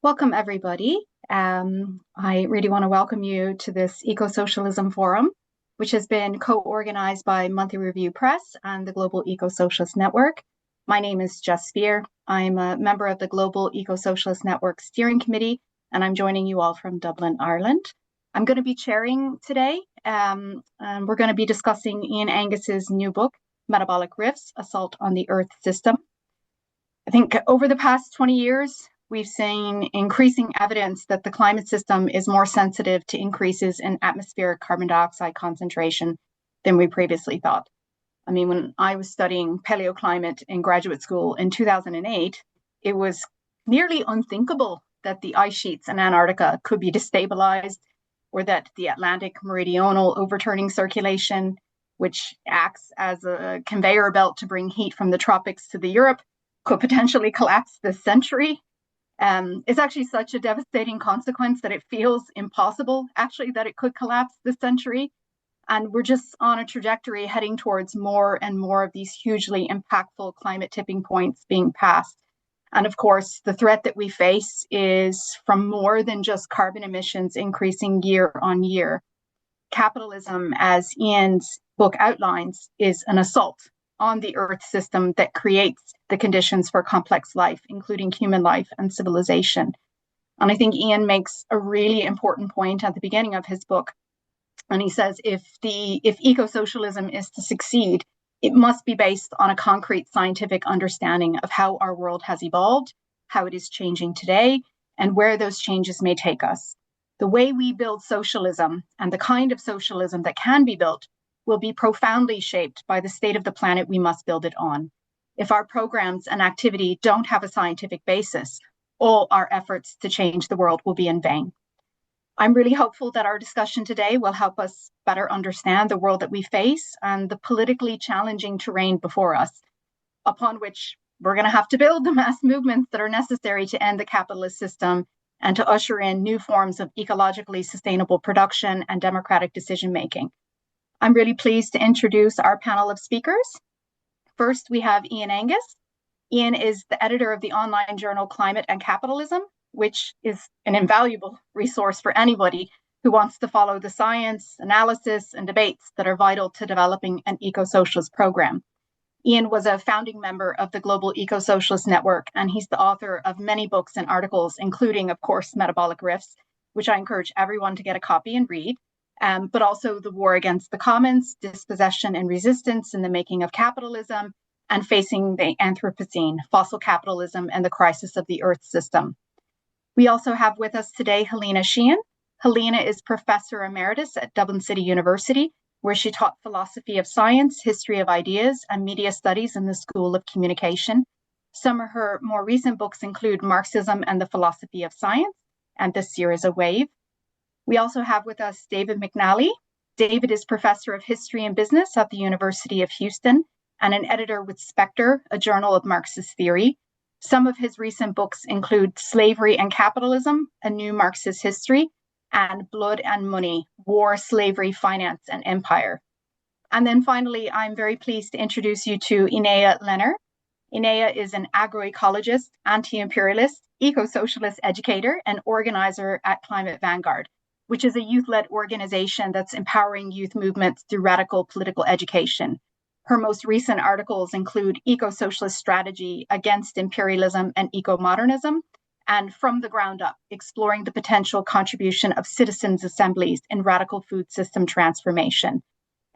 Welcome, everybody. I really want to welcome you to this Ecosocialism Forum, which has been co-organized by Monthly Review Press and the Global Ecosocialist Network. My name is Jess Spear. I'm a member of the Global Ecosocialist Network Steering Committee, and I'm joining you all from Dublin, Ireland. I'm going to be chairing today, and we're going to be discussing Ian Angus's new book, Metabolic Rifts, Assault on the Earth System. I think over the past 20 years, we've seen increasing evidence that the climate system is more sensitive to increases in atmospheric carbon dioxide concentration than we previously thought. I mean, when I was studying paleoclimate in graduate school in 2008, it was nearly unthinkable that the ice sheets in Antarctica could be destabilized, or that the Atlantic meridional overturning circulation, which acts as a conveyor belt to bring heat from the tropics to the Europe, could potentially collapse this century. It's actually such a devastating consequence that it feels impossible, actually, that it could collapse this century. And we're just on a trajectory heading towards more and more of these hugely impactful climate tipping points being passed. And of course, the threat that we face is from more than just carbon emissions increasing year on year. Capitalism, as Ian's book outlines, is an assault on the Earth system that creates the conditions for complex life, including human life and civilization. And I think Ian makes a really important point at the beginning of his book. And he says, if ecosocialism is to succeed, it must be based on a concrete scientific understanding of how our world has evolved, how it is changing today, and where those changes may take us. The way we build socialism and the kind of socialism that can be built will be profoundly shaped by the state of the planet we must build it on. If our programs and activity don't have a scientific basis, all our efforts to change the world will be in vain. I'm really hopeful that our discussion today will help us better understand the world that we face and the politically challenging terrain before us, upon which we're going to have to build the mass movements that are necessary to end the capitalist system and to usher in new forms of ecologically sustainable production and democratic decision-making. I'm really pleased to introduce our panel of speakers. First, we have Ian Angus. Ian is the editor of the online journal Climate and Capitalism, which is an invaluable resource for anybody who wants to follow the science, analysis, and debates that are vital to developing an eco-socialist program. Ian was a founding member of the Global Ecosocialist Network, and he's the author of many books and articles, including, of course, Metabolic Rifts, which I encourage everyone to get a copy and read. But also The War Against the Commons, Dispossession and Resistance in the Making of Capitalism, and Facing the Anthropocene, Fossil Capitalism and the Crisis of the Earth System. We also have with us today Helena Sheehan. Helena is Professor Emeritus at Dublin City University, where she taught philosophy of science, history of ideas, and media studies in the School of Communication. Some of her more recent books include Marxism and the Philosophy of Science, and This Year is a Wave. We also have with us David McNally. David is Professor of History and Business at the University of Houston and an editor with Spectre, a journal of Marxist theory. Some of his recent books include Slavery and Capitalism, A New Marxist History, and Blood and Money, War, Slavery, Finance, and Empire. And then finally, I'm very pleased to introduce you to Inea Lehner. Inea is an agroecologist, anti-imperialist, eco-socialist educator, and organizer at Climate Vanguard, which is a youth-led organization that's empowering youth movements through radical political education. Her most recent articles include Eco-Socialist Strategy Against Imperialism and Eco-Modernism, and From the Ground Up, Exploring the Potential Contribution of Citizens' Assemblies in Radical Food System Transformation.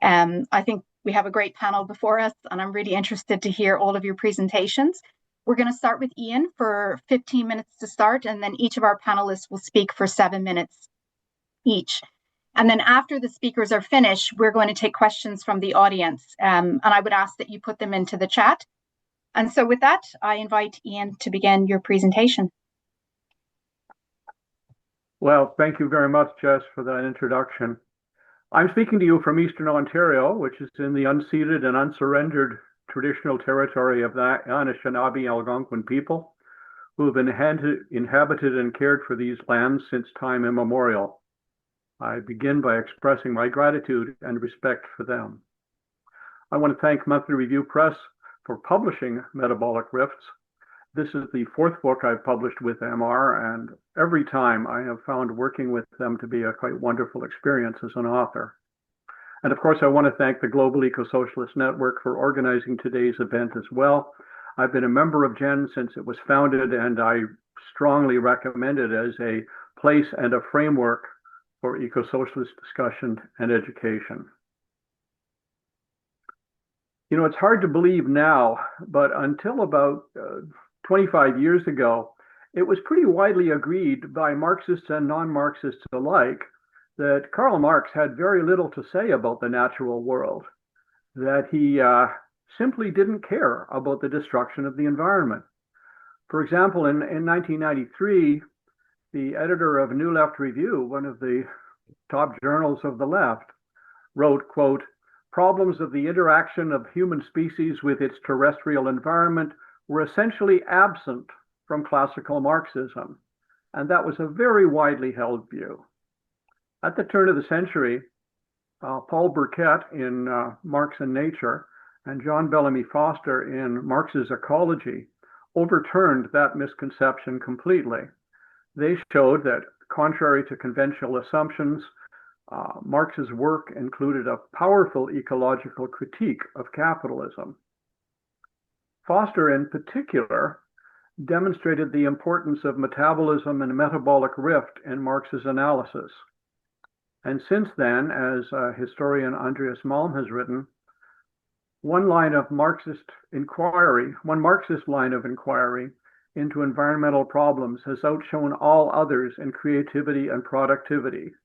I think we have a great panel before us, and I'm really interested to hear all of your presentations. We're going to start with Ian for 15 minutes to start, and then each of our panelists will speak for 7 minutes each. And then after the speakers are finished, we're going to take questions from the audience. And I would ask that you put them into the chat. And so with that, I invite Ian to begin your presentation. Well, thank you very much, Jess, for that introduction. I'm speaking to you from Eastern Ontario, which is in the unceded and unsurrendered traditional territory of the Anishinaabe Algonquin people, who have inhabited and cared for these lands since time immemorial. I begin by expressing my gratitude and respect for them. I want to thank Monthly Review Press for publishing Metabolic Rifts This is the fourth book I've published with MR, and every time I have found working with them to be a quite wonderful experience as an author. And of course, I want to thank the Global Ecosocialist Network for organizing today's event as well. I've been a member of GEN since it was founded, and I strongly recommend it as a place and a framework for eco-socialist discussion and education. You know, it's hard to believe now, but until about 25 years ago, it was pretty widely agreed by Marxists and non-Marxists alike that Karl Marx had very little to say about the natural world, that he simply didn't care about the destruction of the environment. For example, in 1993, the editor of New Left Review, one of the top journals of the left, wrote, quote, "Problems of the interaction of human species with its terrestrial environment were essentially absent from classical Marxism." And that was a very widely held view. At the turn of the century, Paul Burkett in Marx and Nature and John Bellamy Foster in Marx's Ecology overturned that misconception completely. They showed that, contrary to conventional assumptions, Marx's work included a powerful ecological critique of capitalism. Foster, in particular, demonstrated the importance of metabolism and metabolic rift in Marx's analysis. And since then, as historian Andreas Malm has written, one Marxist line of inquiry into environmental problems has outshone all others in creativity and productivity: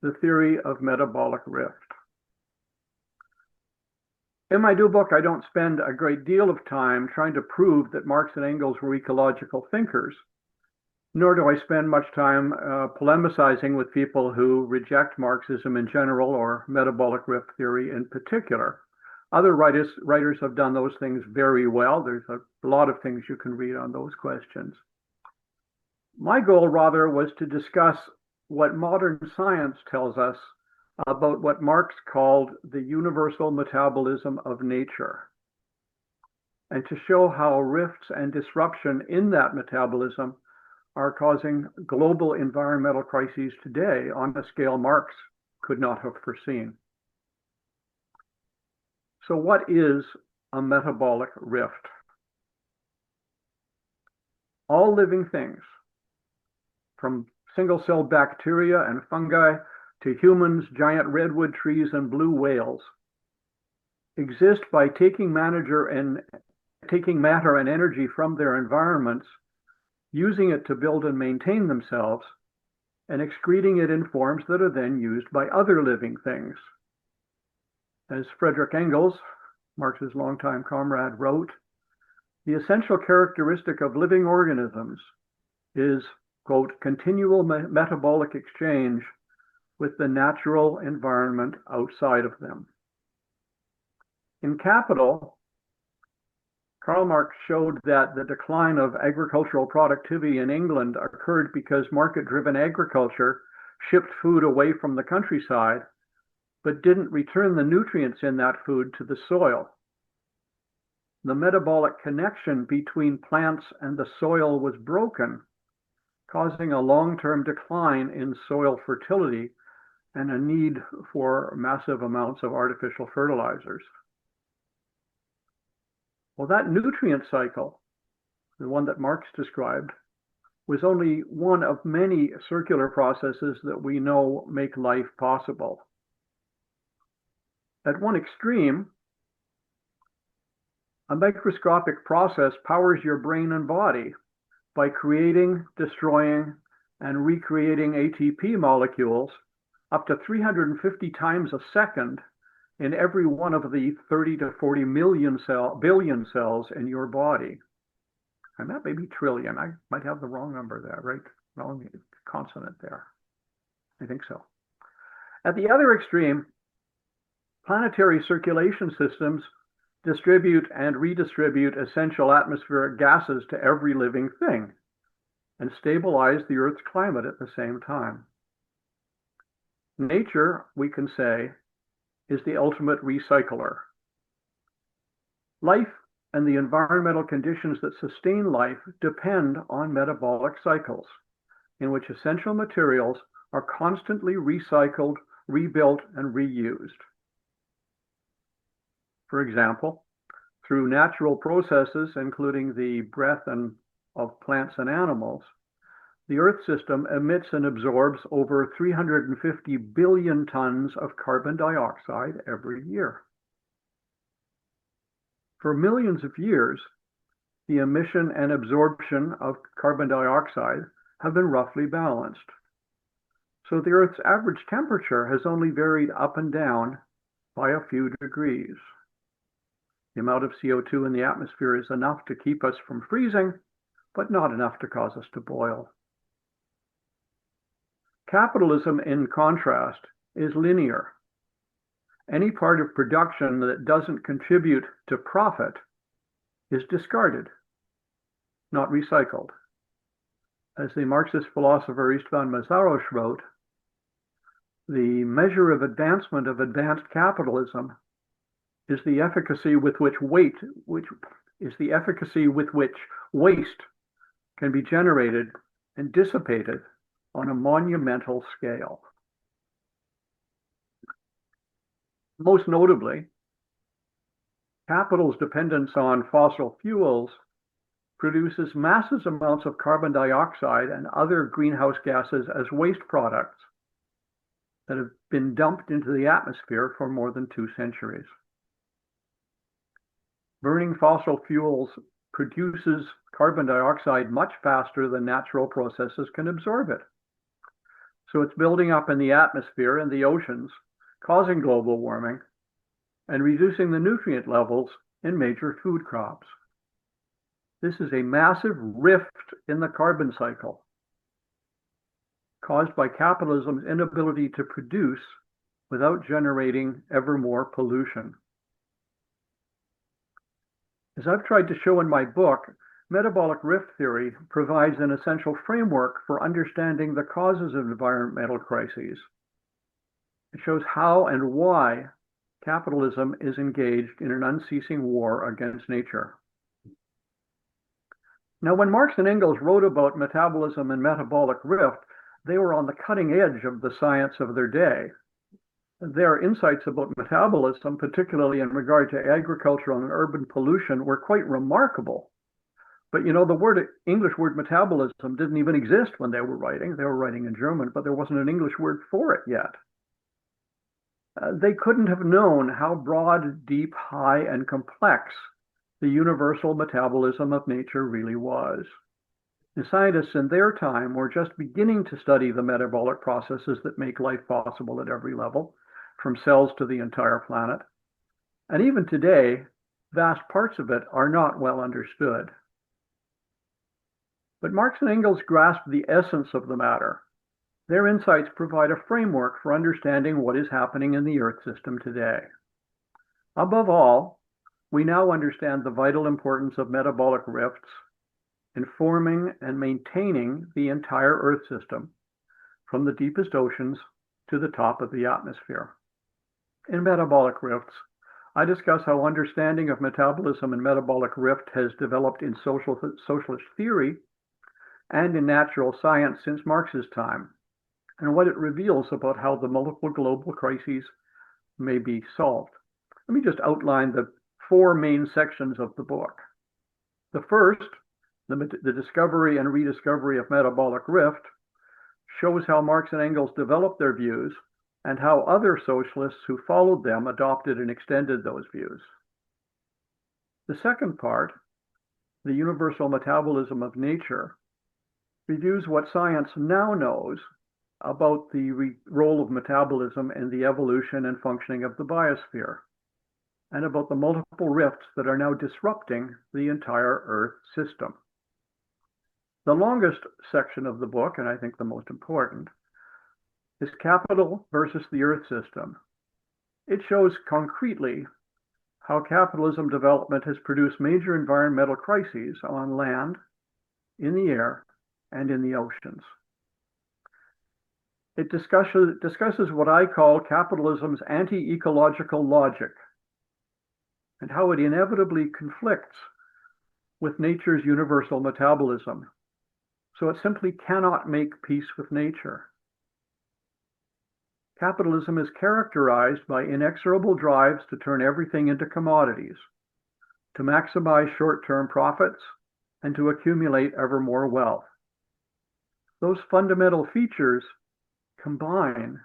the theory of metabolic rift. In my new book, I don't spend a great deal of time trying to prove that Marx and Engels were ecological thinkers, nor do I spend much time polemicizing with people who reject Marxism in general or metabolic rift theory in particular. Other writers have done those things very well. There's a lot of things you can read on those questions. My goal, rather, was to discuss what modern science tells us about what Marx called the universal metabolism of nature, and to show how rifts and disruption in that metabolism are causing global environmental crises today on a scale Marx could not have foreseen. So what is a metabolic rift? All living things, from single-celled bacteria and fungi to humans, giant redwood trees, and blue whales, exist by taking matter and energy from their environments, using it to build and maintain themselves, and excreting it in forms that are then used by other living things. As Friedrich Engels, Marx's longtime comrade, wrote, the essential characteristic of living organisms is, quote, continual metabolic exchange with the natural environment outside of them. In Capital, Karl Marx showed that the decline of agricultural productivity in England occurred because market-driven agriculture shipped food away from the countryside, but didn't return the nutrients in that food to the soil. The metabolic connection between plants and the soil was broken, causing a long-term decline in soil fertility and a need for massive amounts of artificial fertilizers. Well, that nutrient cycle, the one that Marx described, was only one of many circular processes that we know make life possible. At one extreme, a microscopic process powers your brain and body by creating, destroying, and recreating ATP molecules up to 350 times a second in every one of the 30 to 40 billion cells in your body. And that may be trillion. I might have the wrong number there, right? Wrong consonant there. I think so. At the other extreme, planetary circulation systems distribute and redistribute essential atmospheric gases to every living thing and stabilize the Earth's climate at the same time. Nature, we can say, is the ultimate recycler. Life and the environmental conditions that sustain life depend on metabolic cycles, in which essential materials are constantly recycled, rebuilt, and reused. For example, through natural processes, including the breath of plants and animals, the Earth system emits and absorbs over 350 billion tons of carbon dioxide every year. For millions of years, the emission and absorption of carbon dioxide have been roughly balanced. So the Earth's average temperature has only varied up and down by a few degrees. The amount of CO2 in the atmosphere is enough to keep us from freezing, but not enough to cause us to boil. Capitalism, in contrast, is linear. Any part of production that doesn't contribute to profit is discarded, not recycled. As the Marxist philosopher Istvan Mészáros wrote, the measure of advancement of advanced capitalism is the efficacy with which waste can be generated and dissipated on a monumental scale. Most notably, capital's dependence on fossil fuels produces massive amounts of carbon dioxide and other greenhouse gases as waste products that have been dumped into the atmosphere for more than 2 centuries. Burning fossil fuels produces carbon dioxide much faster than natural processes can absorb it. So it's building up in the atmosphere and the oceans, causing global warming and reducing the nutrient levels in major food crops. This is a massive rift in the carbon cycle caused by capitalism's inability to produce without generating ever more pollution. As I've tried to show in my book, metabolic rift theory provides an essential framework for understanding the causes of environmental crises. It shows how and why capitalism is engaged in an unceasing war against nature. Now, when Marx and Engels wrote about metabolism and metabolic rift, they were on the cutting edge of the science of their day. Their insights about metabolism, particularly in regard to agricultural and urban pollution, were quite remarkable. But the English word metabolism didn't even exist when they were writing. They were writing in German, but there wasn't an English word for it yet. They couldn't have known how broad, deep, high, and complex the universal metabolism of nature really was. The scientists in their time were just beginning to study the metabolic processes that make life possible at every level, from cells to the entire planet. And even today, vast parts of it are not well understood. But Marx and Engels grasped the essence of the matter. Their insights provide a framework for understanding what is happening in the Earth system today. Above all, we now understand the vital importance of metabolic rifts in forming and maintaining the entire Earth system, from the deepest oceans to the top of the atmosphere. In Metabolic Rifts, I discuss how understanding of metabolism and metabolic rift has developed in socialist theory and in natural science since Marx's time, and what it reveals about how the multiple global crises may be solved. Let me just outline the 4 main sections of the book. The first, the discovery and rediscovery of metabolic rift, shows how Marx and Engels developed their views and how other socialists who followed them adopted and extended those views. The second part, the universal metabolism of nature, reviews what science now knows about the role of metabolism in the evolution and functioning of the biosphere, and about the multiple rifts that are now disrupting the entire Earth system. The longest section of the book, and I think the most important, is capital versus the Earth system. It shows concretely how capitalism development has produced major environmental crises on land, in the air, and in the oceans. It discusses what I call capitalism's anti-ecological logic. and how it inevitably conflicts with nature's universal metabolism. So it simply cannot make peace with nature. Capitalism is characterized by inexorable drives to turn everything into commodities, to maximize short-term profits, and to accumulate ever more wealth. Those fundamental features combine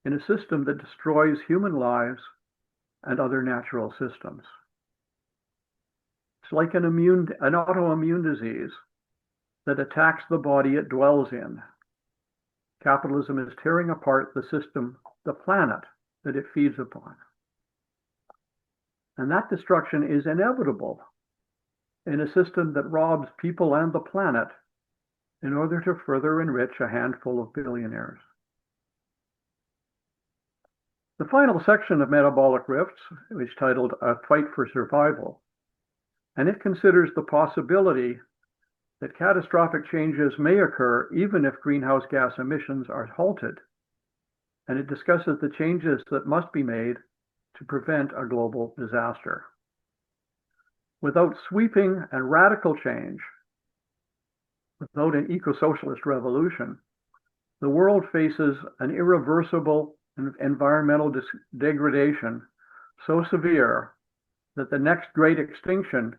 in a system that destroys human lives and other natural systems. It's like an autoimmune disease that attacks the body it dwells in. Capitalism is tearing apart the system, the planet that it feeds upon. And that destruction is inevitable in a system that robs people and the planet in order to further enrich a handful of billionaires. The final section of Metabolic Rifts is titled A Fight for Survival, and it considers the possibility that catastrophic changes may occur even if greenhouse gas emissions are halted, and it discusses the changes that must be made to prevent a global disaster. Without sweeping and radical change, without an eco-socialist revolution, the world faces an irreversible environmental degradation so severe that the next great extinction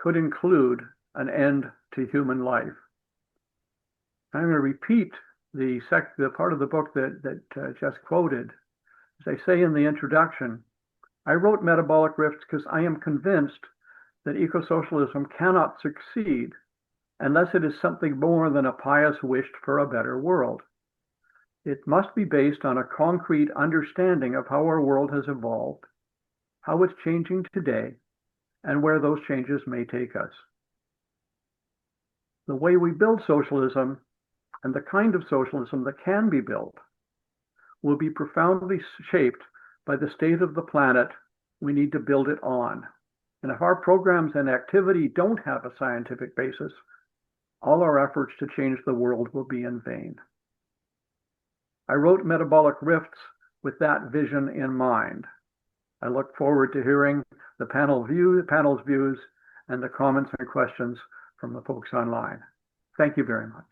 could include an end to human life. I'm going to repeat the part of the book that just quoted. As I say in the introduction, I wrote Metabolic Rifts because I am convinced that eco-socialism cannot succeed unless it is something more than a pious wish for a better world. It must be based on a concrete understanding of how our world has evolved, how it's changing today, and where those changes may take us. The way we build socialism and the kind of socialism that can be built will be profoundly shaped by the state of the planet we need to build it on. And if our programs and activity don't have a scientific basis, all our efforts to change the world will be in vain. I wrote Metabolic Rifts with that vision in mind. I look forward to hearing the panel's views and the comments and questions from the folks online. Thank you very much.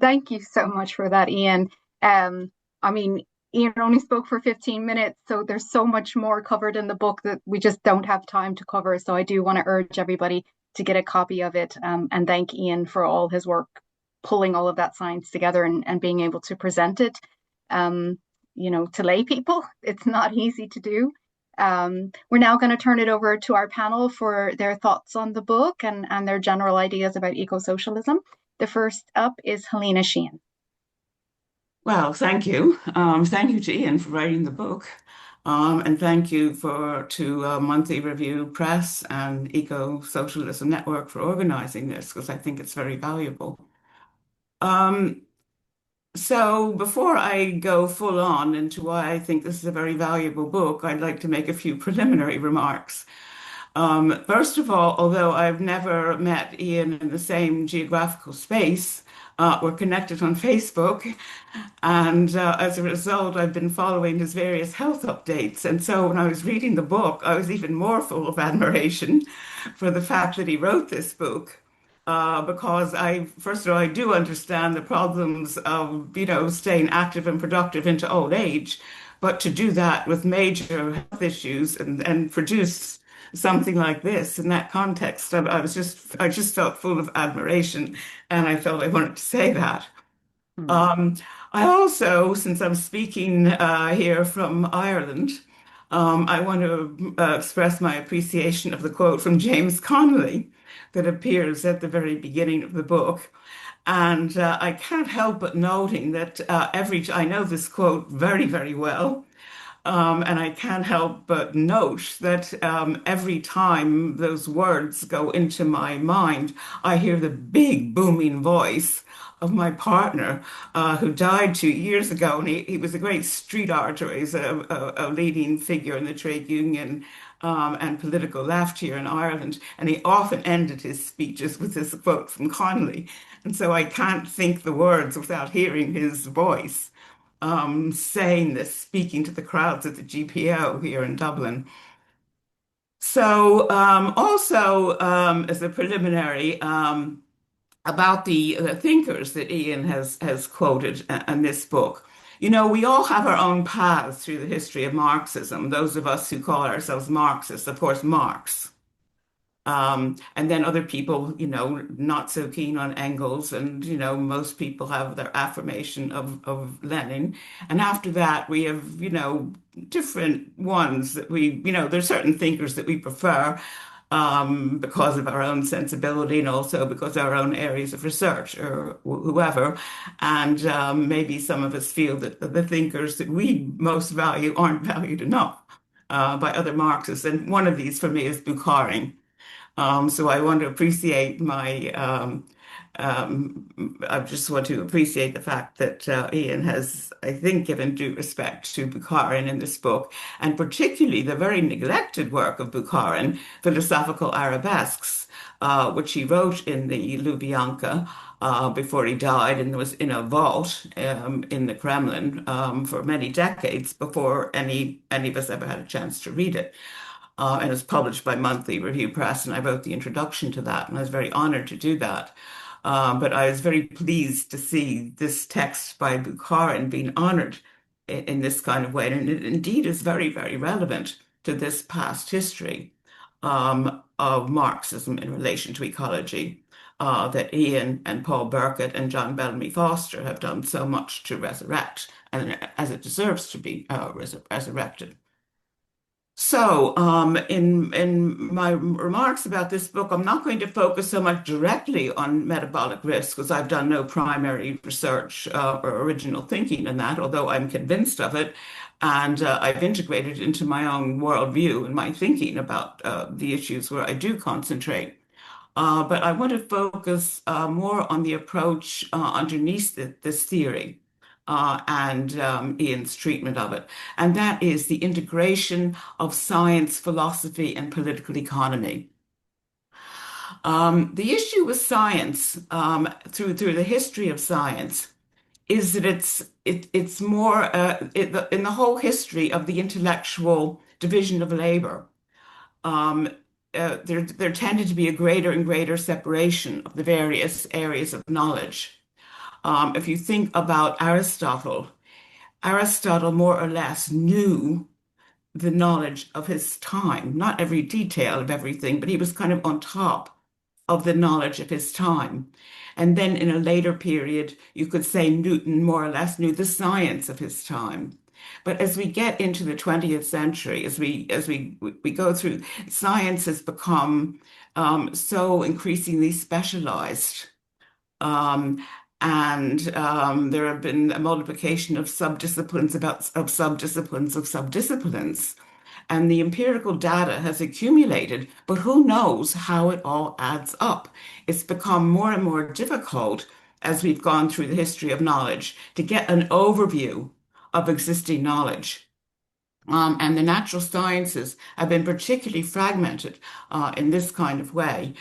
Thank you so much for that, Ian. I mean, Ian only spoke for 15 minutes, so there's so much more covered in the book that we just don't have time to cover. So I do want to urge everybody to get a copy of it, and thank Ian for all his work pulling all of that science together and being able to present it, to lay people. It's not easy to do. We're now going to turn it over to our panel for their thoughts on the book and their general ideas about eco-socialism. The first up is Helena Sheehan. Well, thank you. Thank you to Ian for writing the book. And thank you to Monthly Review Press and Ecosocialism Network for organizing this, because I think it's very valuable. So before I go full on into why I think this is a very valuable book, I'd like to make a few preliminary remarks. First of all, although I've never met Ian in the same geographical space, we're connected on Facebook, and as a result, I've been following his various health updates. And so when I was reading the book, I was even more full of admiration for the fact that he wrote this book. Because first of all, I do understand the problems of, staying active and productive into old age, but to do that with major health issues and produce something like this in that context, I just felt full of admiration, and I felt I wanted to say that. I also, since I'm speaking here from Ireland, I want to express my appreciation of the quote from James Connolly that appears at the very beginning of the book. And I can't help but noting that I know this quote very, very well. And I can't help but note that every time those words go into my mind, I hear the big booming voice of my partner, who died 2 years ago. And he was a great street orator. He's a leading figure in the trade union and political left here in Ireland. And he often ended his speeches with this quote from Connolly. And so I can't think the words without hearing his voice. saying this, speaking to the crowds at the GPO here in Dublin. So, also as a preliminary, about the thinkers that Ian has quoted in this book. You know, we all have our own paths through the history of Marxism. Those of us who call ourselves Marxists, of course, Marx. And then other people, you know, not so keen on Engels, and you know, most people have their affirmation of Lenin. And after that, we have, you know, different ones that we, you know, there's certain thinkers that we prefer because of our own sensibility and also because of our own areas of research or whoever. And maybe some of us feel that the thinkers that we most value aren't valued enough by other Marxists. And one of these for me is Bukharin. So I want to appreciate I just want to appreciate the fact that Ian has, I think, given due respect to Bukharin in this book, and particularly the very neglected work of Bukharin, Philosophical Arabesques, which he wrote in the Lubyanka before he died and was in a vault in the Kremlin for many decades before any of us ever had a chance to read it. And it was published by Monthly Review Press, and I wrote the introduction to that, and I was very honored to do that. But I was very pleased to see this text by Bukharin being honored in this kind of way, and it indeed is very, very relevant to this past history of Marxism in relation to ecology that Ian and Paul Burkett and John Bellamy Foster have done so much to resurrect, and as it deserves to be resurrected. So, in my remarks about this book, I'm not going to focus so much directly on metabolic risks because I've done no primary research or original thinking in that, although I'm convinced of it. And I've integrated it into my own worldview and my thinking about the issues where I do concentrate. But I want to focus more on the approach underneath this theory and Ian's treatment of it. And that is the integration of science, philosophy, and political economy. The issue with science, through the history of science, is that it's more in the whole history of the intellectual division of labor. Um, there tended to be a greater and greater separation of the various areas of knowledge. If you think about Aristotle, Aristotle more or less knew the knowledge of his time, not every detail of everything, but he was kind of on top of the knowledge of his time. And then in a later period, you could say Newton more or less knew the science of his time. But as we get into the 20th century, as we go through, science has become so increasingly specialized. Um, and there have been a multiplication of subdisciplines of subdisciplines of subdisciplines. And the empirical data has accumulated, but who knows how it all adds up? It's become more and more difficult as we've gone through the history of knowledge to get an overview of existing knowledge. And the natural sciences have been particularly fragmented in this kind of way.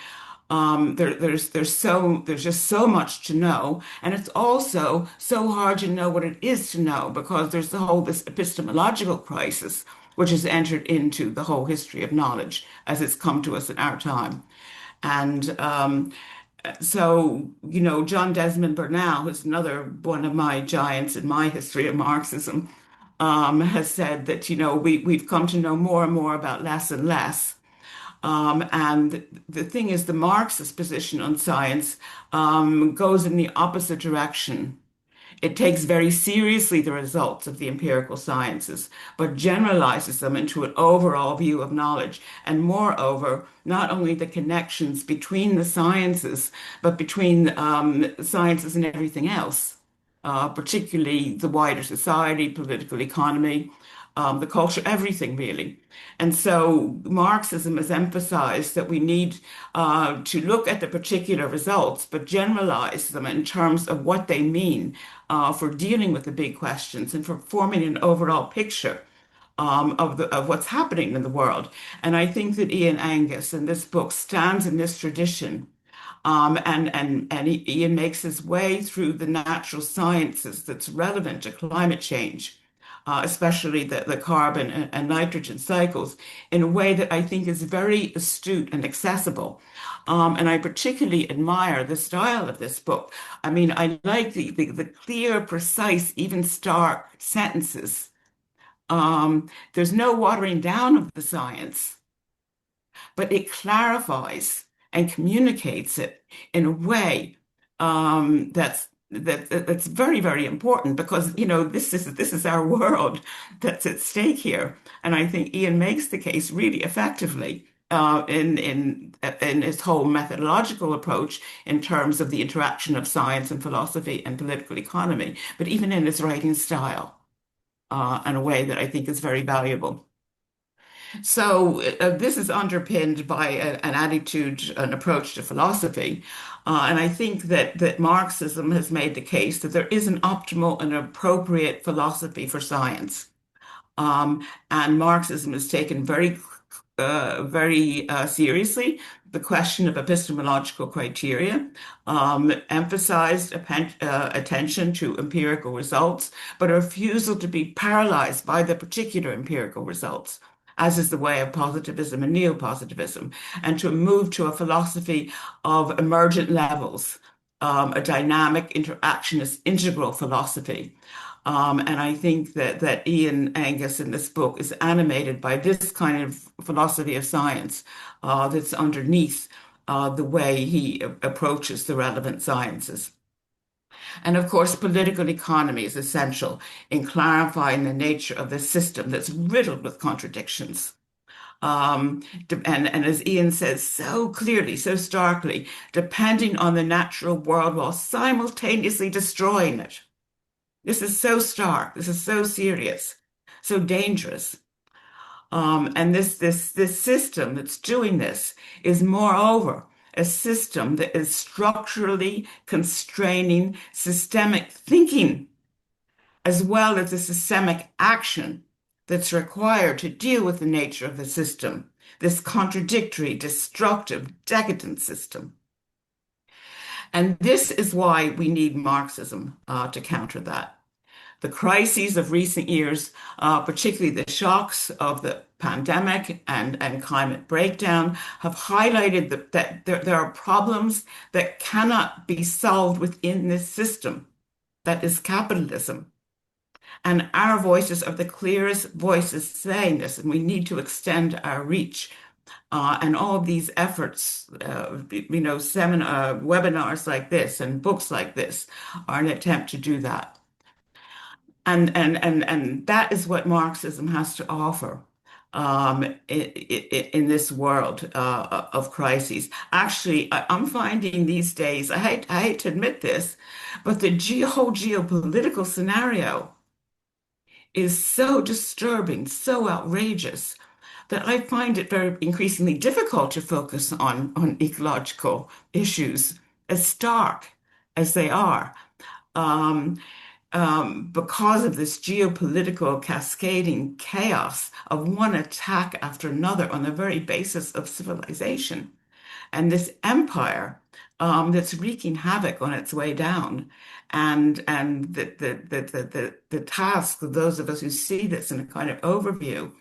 There's just so much to know, and it's also so hard to know what it is to know because there's this epistemological crisis which has entered into the whole history of knowledge as it's come to us in our time. And so, you know, John Desmond Burnell, who's another one of my giants in my history of Marxism, has said that, you know, we've come to know more and more about less and less. And the thing is, the Marxist position on science goes in the opposite direction. It takes very seriously the results of the empirical sciences, but generalizes them into an overall view of knowledge. And moreover, not only the connections between the sciences, but between sciences and everything else, particularly the wider society, political economy, the culture, everything really. And so Marxism has emphasized that we need to look at the particular results, but generalize them in terms of what they mean for dealing with the big questions and for forming an overall picture of what's happening in the world. And I think that Ian Angus in this book stands in this tradition And Ian makes his way through the natural sciences that's relevant to climate change, especially the carbon and nitrogen cycles, in a way that I think is very astute and accessible. And I particularly admire the style of this book. I mean, I like the clear, precise, even stark sentences. There's no watering down of the science, but it clarifies and communicates it in a way that's very, very important because this is our world that's at stake here, and I think Ian makes the case really effectively in his whole methodological approach in terms of the interaction of science and philosophy and political economy, but even in his writing style in a way that I think is very valuable. So this is underpinned by an attitude, an approach to philosophy. And I think that Marxism has made the case that there is an optimal and appropriate philosophy for science. And Marxism has taken very seriously the question of epistemological criteria, emphasized attention to empirical results, but a refusal to be paralyzed by the particular empirical results, as is the way of positivism and neo-positivism, and to move to a philosophy of emergent levels, a dynamic, interactionist, integral philosophy. And I think that Ian Angus in this book is animated by this kind of philosophy of science that's underneath the way he approaches the relevant sciences. And of course, political economy is essential in clarifying the nature of the system that's riddled with contradictions. And as Ian says so clearly, so starkly, depending on the natural world while simultaneously destroying it. This is so stark. This is so serious, so dangerous. And this system that's doing this is, moreover, a system that is structurally constraining systemic thinking, as well as the systemic action that's required to deal with the nature of the system, this contradictory, destructive, decadent system. And this is why we need Marxism to counter that. The crises of recent years, particularly the shocks of the pandemic and climate breakdown, have highlighted that there are problems that cannot be solved within this system, that is capitalism. And our voices are the clearest voices saying this, and we need to extend our reach. And all of these efforts, webinars like this and books like this are an attempt to do that. And that is what Marxism has to offer in this world of crises. Actually, I'm finding these days, I hate to admit this, but the whole geopolitical scenario is so disturbing, so outrageous, that I find it very increasingly difficult to focus on ecological issues, as stark as they are. Because of this geopolitical cascading chaos of one attack after another on the very basis of civilization, and this empire that's wreaking havoc on its way down, and the task of those of us who see this in a kind of overview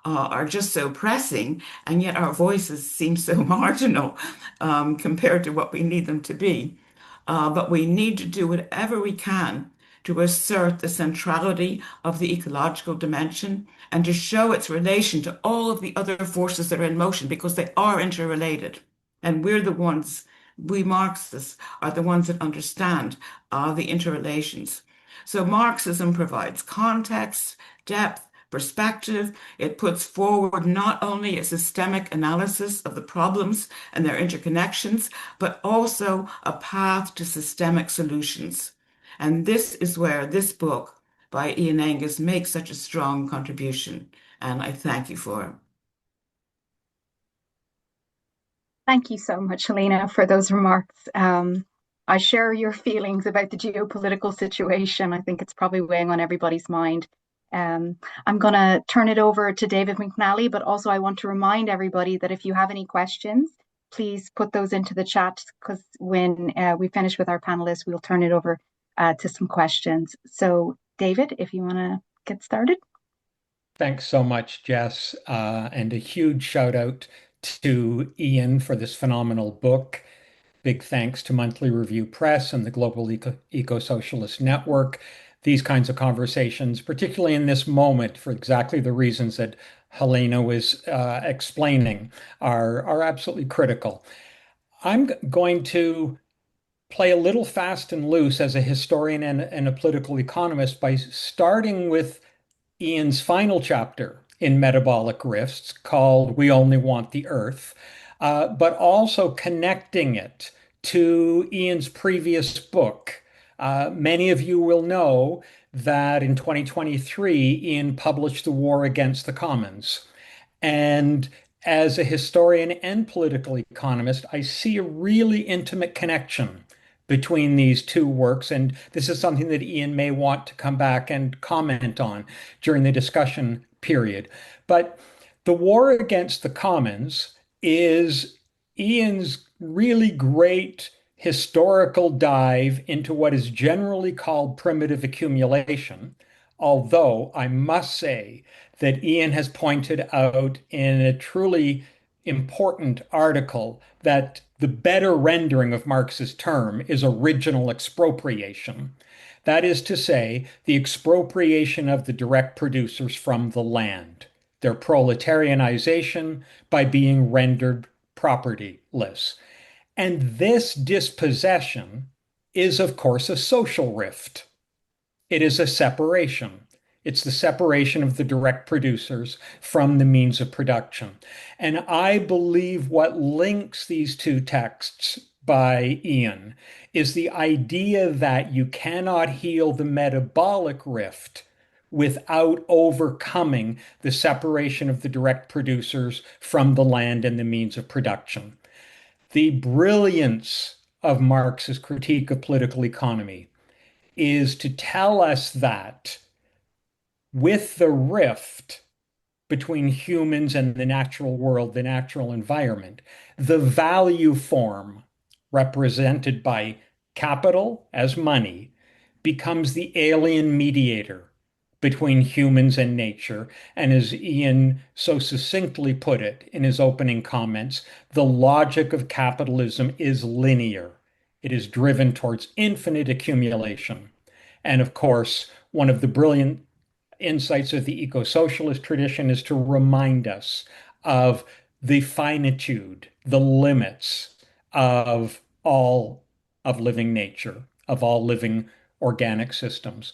are just so pressing, and yet our voices seem so marginal compared to what we need them to be. But we need to do whatever we can to assert the centrality of the ecological dimension and to show its relation to all of the other forces that are in motion, because they are interrelated. And we Marxists are the ones that understand the interrelations. So Marxism provides context, depth, perspective. It puts forward not only a systemic analysis of the problems and their interconnections, but also a path to systemic solutions. And this is where this book by Ian Angus makes such a strong contribution. And I thank you for it. Thank you so much, Helena, for those remarks. I share your feelings about the geopolitical situation. I think it's probably weighing on everybody's mind. I'm going to turn it over to David McNally, but also I want to remind everybody that if you have any questions, please put those into the chat because when we finish with our panelists, we'll turn it over to some questions. So, David, if you want to get started. Thanks so much, Jess. And a huge shout out to Ian for this phenomenal book. Big thanks to Monthly Review Press and the Global Ecosocialist Network. These kinds of conversations, particularly in this moment, for exactly the reasons that Helena was explaining, are absolutely critical. I'm going to play a little fast and loose as a historian and a political economist by starting with Ian's final chapter in Metabolic Rifts called We Only Want the Earth, but also connecting it to Ian's previous book. Many of you will know that in 2023, Ian published The War Against the Commons. And as a historian and political economist, I see a really intimate connection between these two works. And this is something that Ian may want to come back and comment on during the discussion period. But The War Against the Commons is Ian's really great historical dive into what is generally called primitive accumulation. Although I must say that Ian has pointed out in a truly important article that the better rendering of Marx's term is original expropriation. That is to say, the expropriation of the direct producers from the land, their proletarianization by being rendered propertyless. And this dispossession is, of course, a social rift. It is a separation. It's the separation of the direct producers from the means of production. And I believe what links these two texts by Ian is the idea that you cannot heal the metabolic rift without overcoming the separation of the direct producers from the land and the means of production. The brilliance of Marx's critique of political economy is to tell us that with the rift between humans and the natural world, the natural environment, the value form represented by capital as money becomes the alien mediator between humans and nature. And as Ian so succinctly put it in his opening comments, the logic of capitalism is linear. It is driven towards infinite accumulation. And of course, one of the brilliant insights of the eco-socialist tradition is to remind us of the finitude, the limits of all of living nature, of all living organic systems.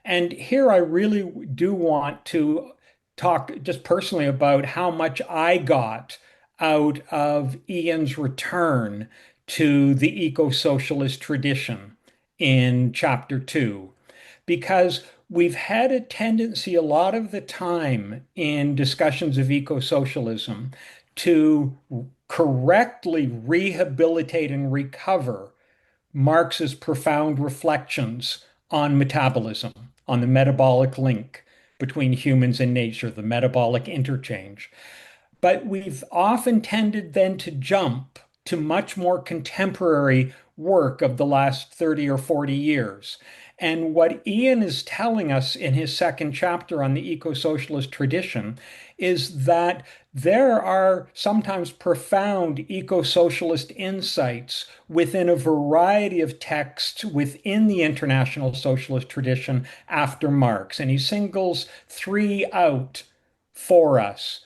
And here I really do want to talk just personally about how much I got out of Ian's return to the eco-socialist tradition in chapter 2, because we've had a tendency a lot of the time in discussions of eco-socialism to correctly rehabilitate and recover Marx's profound reflections on metabolism, on the metabolic link between humans and nature, the metabolic interchange. But we've often tended then to jump to much more contemporary work of the last 30 or 40 years. And what Ian is telling us in his second chapter on the eco-socialist tradition is that there are sometimes profound eco-socialist insights within a variety of texts within the international socialist tradition after Marx. And he singles three out for us.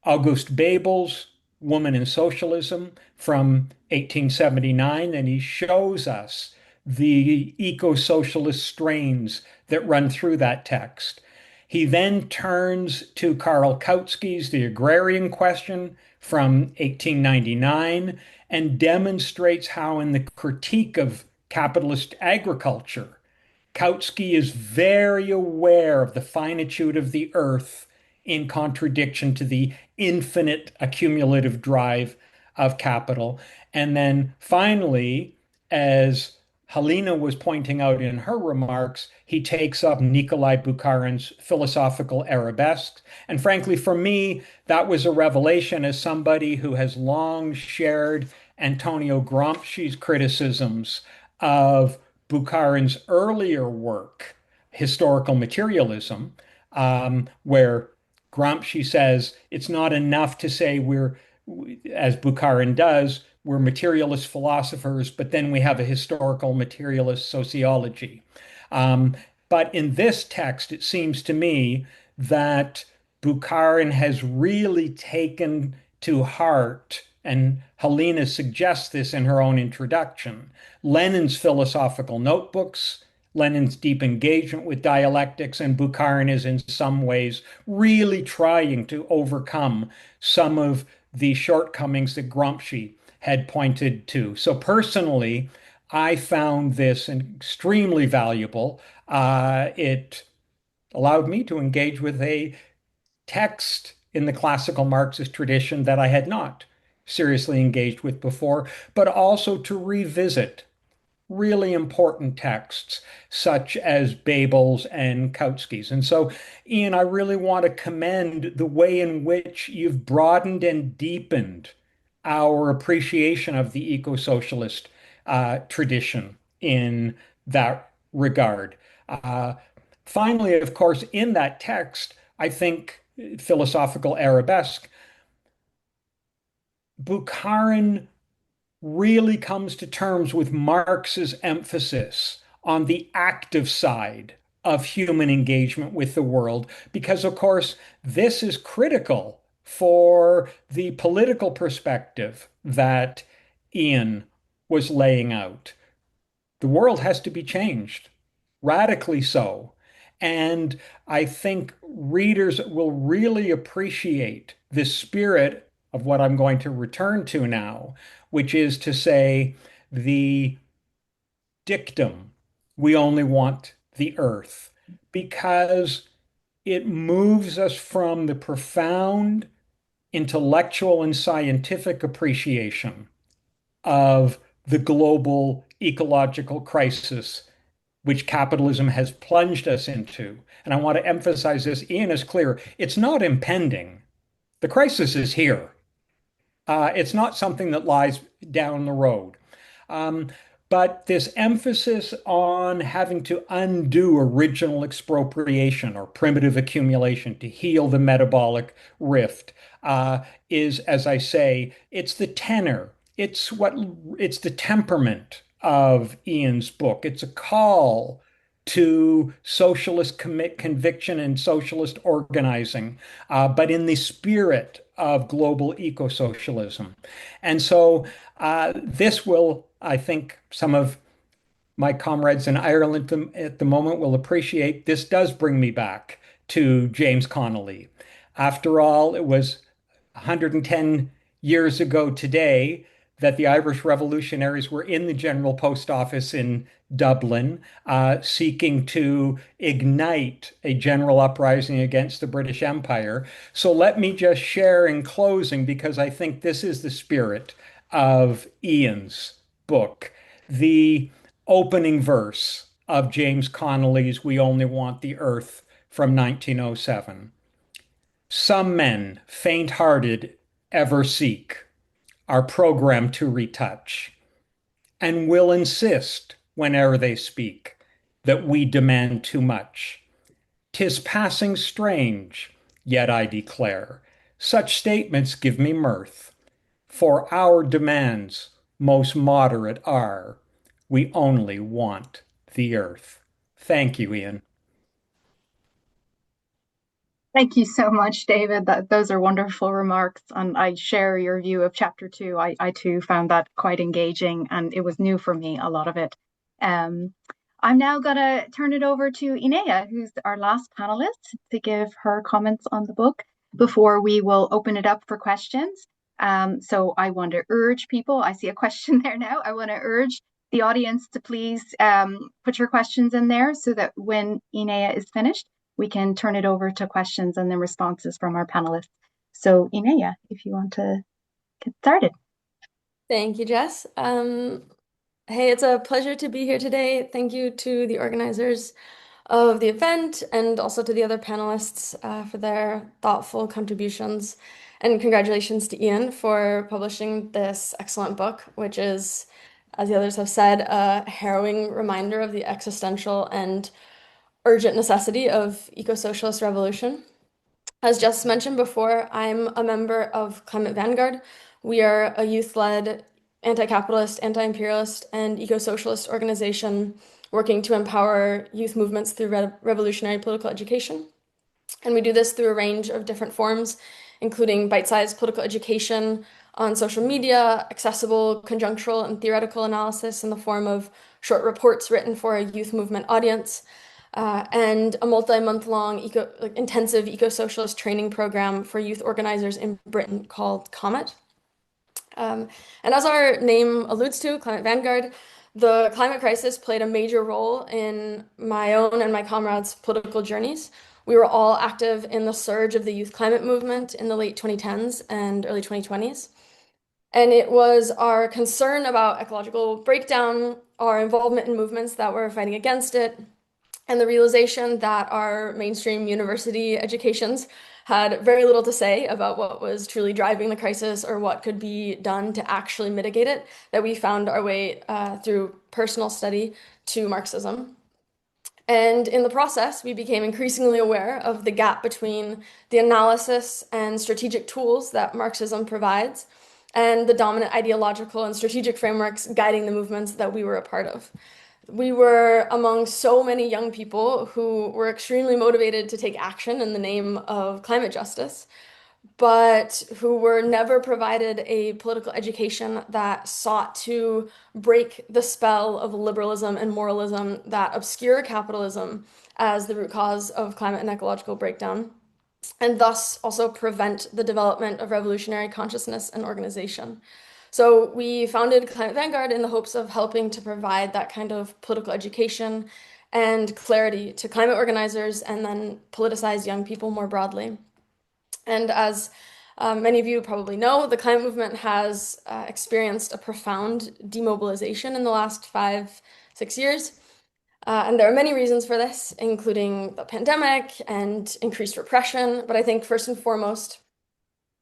August Bebel's Woman in Socialism from 1879, and he shows us the eco-socialist strains that run through that text. He then turns to Karl Kautsky's The Agrarian Question from 1899 and demonstrates how in the critique of capitalist agriculture, Kautsky is very aware of the finitude of the earth in contradiction to the infinite accumulative drive of capital. And then finally, as Helena was pointing out in her remarks, he takes up Nikolai Bukharin's philosophical arabesques. And frankly, for me, that was a revelation as somebody who has long shared Antonio Gramsci's criticisms of Bukharin's earlier work, Historical Materialism, where Gramsci says it's not enough to say we're, as Bukharin does, we're materialist philosophers, but then we have a historical materialist sociology. Um, but in this text, it seems to me that Bukharin has really taken to heart, and Helena suggests this in her own introduction, Lenin's philosophical notebooks, Lenin's deep engagement with dialectics, and Bukharin is in some ways really trying to overcome some of the shortcomings that Gramsci had pointed to. So personally, I found this extremely valuable. It allowed me to engage with a text in the classical Marxist tradition that I had not seriously engaged with before, but also to revisit really important texts such as Babel's and Kautsky's. And so, Ian, I really want to commend the way in which you've broadened and deepened our appreciation of the eco-socialist tradition in that regard. Uh, Finally, of course, in that text, I think philosophical arabesque, Bukharin really comes to terms with Marx's emphasis on the active side of human engagement with the world, because, of course, this is critical for the political perspective that Ian was laying out. The world has to be changed, radically so. And I think readers will really appreciate the spirit of what I'm going to return to now, which is to say, the dictum, we only want the earth, because it moves us from the profound intellectual and scientific appreciation of the global ecological crisis which capitalism has plunged us into. And I want to emphasize this. Ian is clear. It's not impending. The crisis is here. It's not something that lies down the road. Um, but this emphasis on having to undo original expropriation or primitive accumulation to heal the metabolic rift is, as I say, it's the tenor. It's the temperament of Ian's book. It's a call to socialist conviction and socialist organizing, but in the spirit of global eco-socialism. And so this will, I think, some of my comrades in Ireland at the moment will appreciate. This does bring me back to James Connolly. After all, it was 110 years ago today that the Irish revolutionaries were in the General Post Office in Dublin, seeking to ignite a general uprising against the British Empire. So let me just share in closing, because I think this is the spirit of Ian's book, the opening verse of James Connolly's We Only Want the Earth from 1907. Some men, faint-hearted, ever seek our program to retouch, and will insist, whene'er they speak, that we demand too much. 'Tis passing strange, yet I declare, such statements give me mirth, for our demands most moderate are. We only want the earth. Thank you, Ian. Thank you so much, David. Those are wonderful remarks. And I share your view of chapter two. I too found that quite engaging, and it was new for me, a lot of it. I'm now going to turn it over to Inea, who's our last panelist, to give her comments on the book before we will open it up for questions. So I want to urge people, I see a question there now. I want to urge the audience to please put your questions in there so that when Inea is finished, we can turn it over to questions and then responses from our panelists. So Inea, if you want to get started. Thank you, Jess. Hey, it's a pleasure to be here today. Thank you to the organizers of the event and also to the other panelists for their thoughtful contributions. And congratulations to Ian for publishing this excellent book, which is, as the others have said, a harrowing reminder of the existential and urgent necessity of eco-socialist revolution. As Jess mentioned before, I'm a member of Climate Vanguard. We are a youth-led anti-capitalist, anti-imperialist, and eco-socialist organization working to empower youth movements through revolutionary political education. And we do this through a range of different forms, including bite-sized political education on social media, accessible conjunctural and theoretical analysis in the form of short reports written for a youth movement audience, and a multi-month-long intensive eco-socialist training program for youth organizers in Britain called Comet. And as our name alludes to, Climate Vanguard, the climate crisis played a major role in my own and my comrades' political journeys. We were all active in the surge of the youth climate movement in the late 2010s and early 2020s. And it was our concern about ecological breakdown, our involvement in movements that were fighting against it, and the realization that our mainstream university educations had very little to say about what was truly driving the crisis or what could be done to actually mitigate it, that we found our way through personal study to Marxism. And in the process, we became increasingly aware of the gap between the analysis and strategic tools that Marxism provides and the dominant ideological and strategic frameworks guiding the movements that we were a part of. We were among so many young people who were extremely motivated to take action in the name of climate justice, but who were never provided a political education that sought to break the spell of liberalism and moralism that obscure capitalism as the root cause of climate and ecological breakdown, and thus also prevent the development of revolutionary consciousness and organization. So we founded Climate Vanguard in the hopes of helping to provide that kind of political education and clarity to climate organizers and then politicized young people more broadly. And as many of you probably know, the climate movement has experienced a profound demobilization in the last 5-6 years. And there are many reasons for this, including the pandemic and increased repression. But I think first and foremost,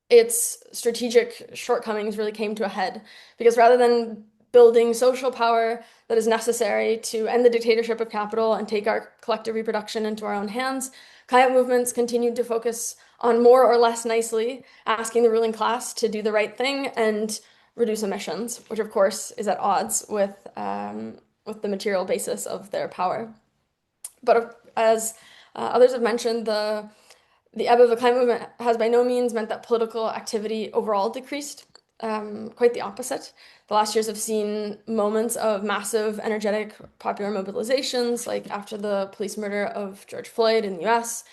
its strategic shortcomings really came to a head because rather than building social power that is necessary to end the dictatorship of capital and take our collective reproduction into our own hands, climate movements continued to focus on more or less nicely asking the ruling class to do the right thing and reduce emissions, which of course is at odds with the material basis of their power. But as others have mentioned, the ebb of the climate movement has by no means meant that political activity overall decreased. Quite the opposite. The last years have seen moments of massive, energetic, popular mobilizations, like after the police murder of George Floyd in the US,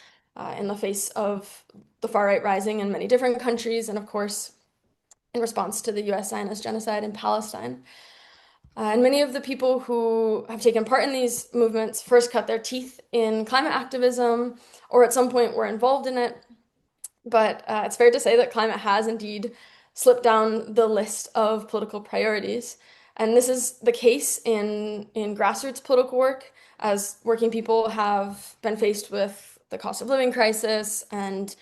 in the face of the far-right rising in many different countries, and of course, in response to the US Zionist genocide in Palestine. And many of the people who have taken part in these movements first cut their teeth in climate activism or at some point were involved in it. But it's fair to say that climate has indeed slipped down the list of political priorities. And this is the case in grassroots political work, as working people have been faced with the cost of living crisis and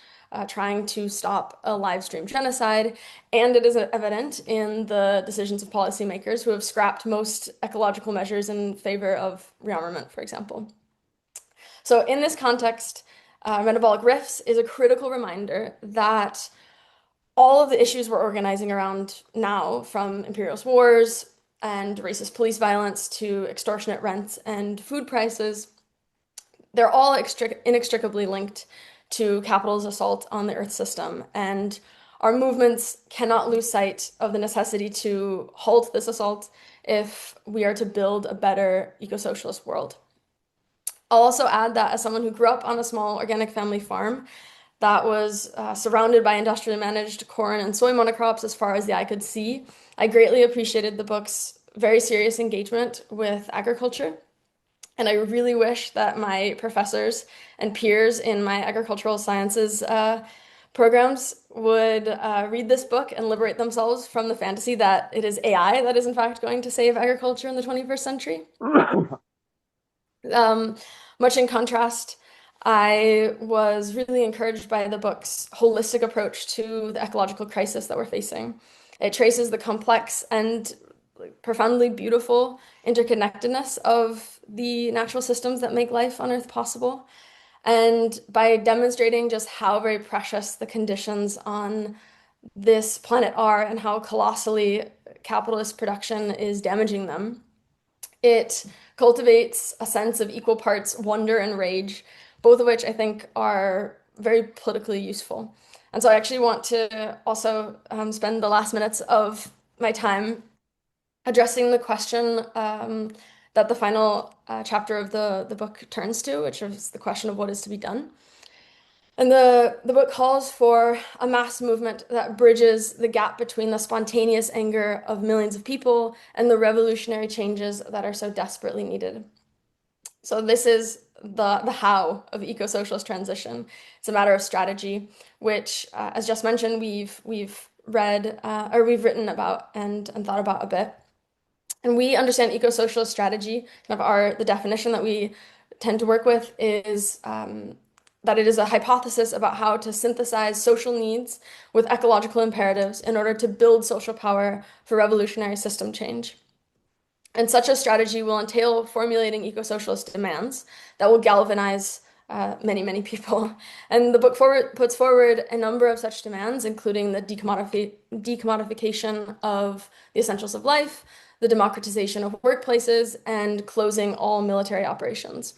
trying to stop a live stream genocide. And it is evident in the decisions of policymakers who have scrapped most ecological measures in favor of rearmament, for example. So in this context, Metabolic Rifts is a critical reminder that all of the issues we're organizing around now, from imperialist wars and racist police violence to extortionate rents and food prices, they're all inextricably linked to capital's assault on the Earth system. And our movements cannot lose sight of the necessity to halt this assault if we are to build a better eco-socialist world. I'll also add that as someone who grew up on a small organic family farm that was surrounded by industrially managed corn and soy monocrops as far as the eye could see, I greatly appreciated the book's very serious engagement with agriculture. And I really wish that my professors and peers in my agricultural sciences programs would read this book and liberate themselves from the fantasy that it is AI that is in fact going to save agriculture in the 21st century. Much in contrast, I was really encouraged by the book's holistic approach to the ecological crisis that we're facing. It traces the complex and profoundly beautiful interconnectedness of the natural systems that make life on Earth possible. And by demonstrating just how very precious the conditions on this planet are and how colossally capitalist production is damaging them, it cultivates a sense of equal parts wonder and rage, both of which I think are very politically useful. And so I actually want to also spend the last minutes of my time addressing the question that the final chapter of the book turns to, which is the question of what is to be done. And the book calls for a mass movement that bridges the gap between the spontaneous anger of millions of people and the revolutionary changes that are so desperately needed. So this is the how of eco-socialist transition. It's a matter of strategy, which, as just mentioned, we've read or we've written about and thought about a bit. And we understand eco-socialist strategy, kind of the definition that we tend to work with is that it is a hypothesis about how to synthesize social needs with ecological imperatives in order to build social power for revolutionary system change. And such a strategy will entail formulating eco-socialist demands that will galvanize many, many people. And the book puts forward a number of such demands, including the decommodification of the essentials of life, the democratization of workplaces, and closing all military operations.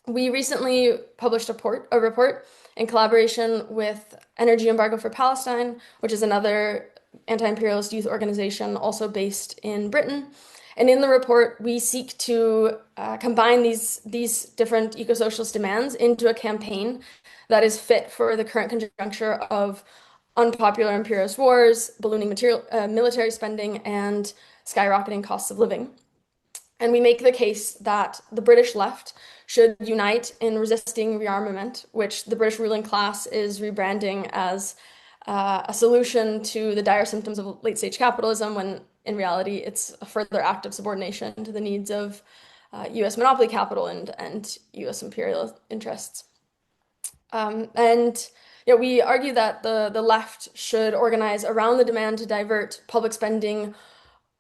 We recently published a report in collaboration with Energy Embargo for Palestine, which is another anti-imperialist youth organization also based in Britain. And in the report, we seek to combine these different eco-socialist demands into a campaign that is fit for the current conjuncture of unpopular imperialist wars, ballooning military spending, and skyrocketing costs of living. And we make the case that the British left should unite in resisting rearmament, which the British ruling class is rebranding as a solution to the dire symptoms of late-stage capitalism, when in reality it's a further act of subordination to the needs of U.S. monopoly capital and U.S. imperial interests. We argue that the left should organize around the demand to divert public spending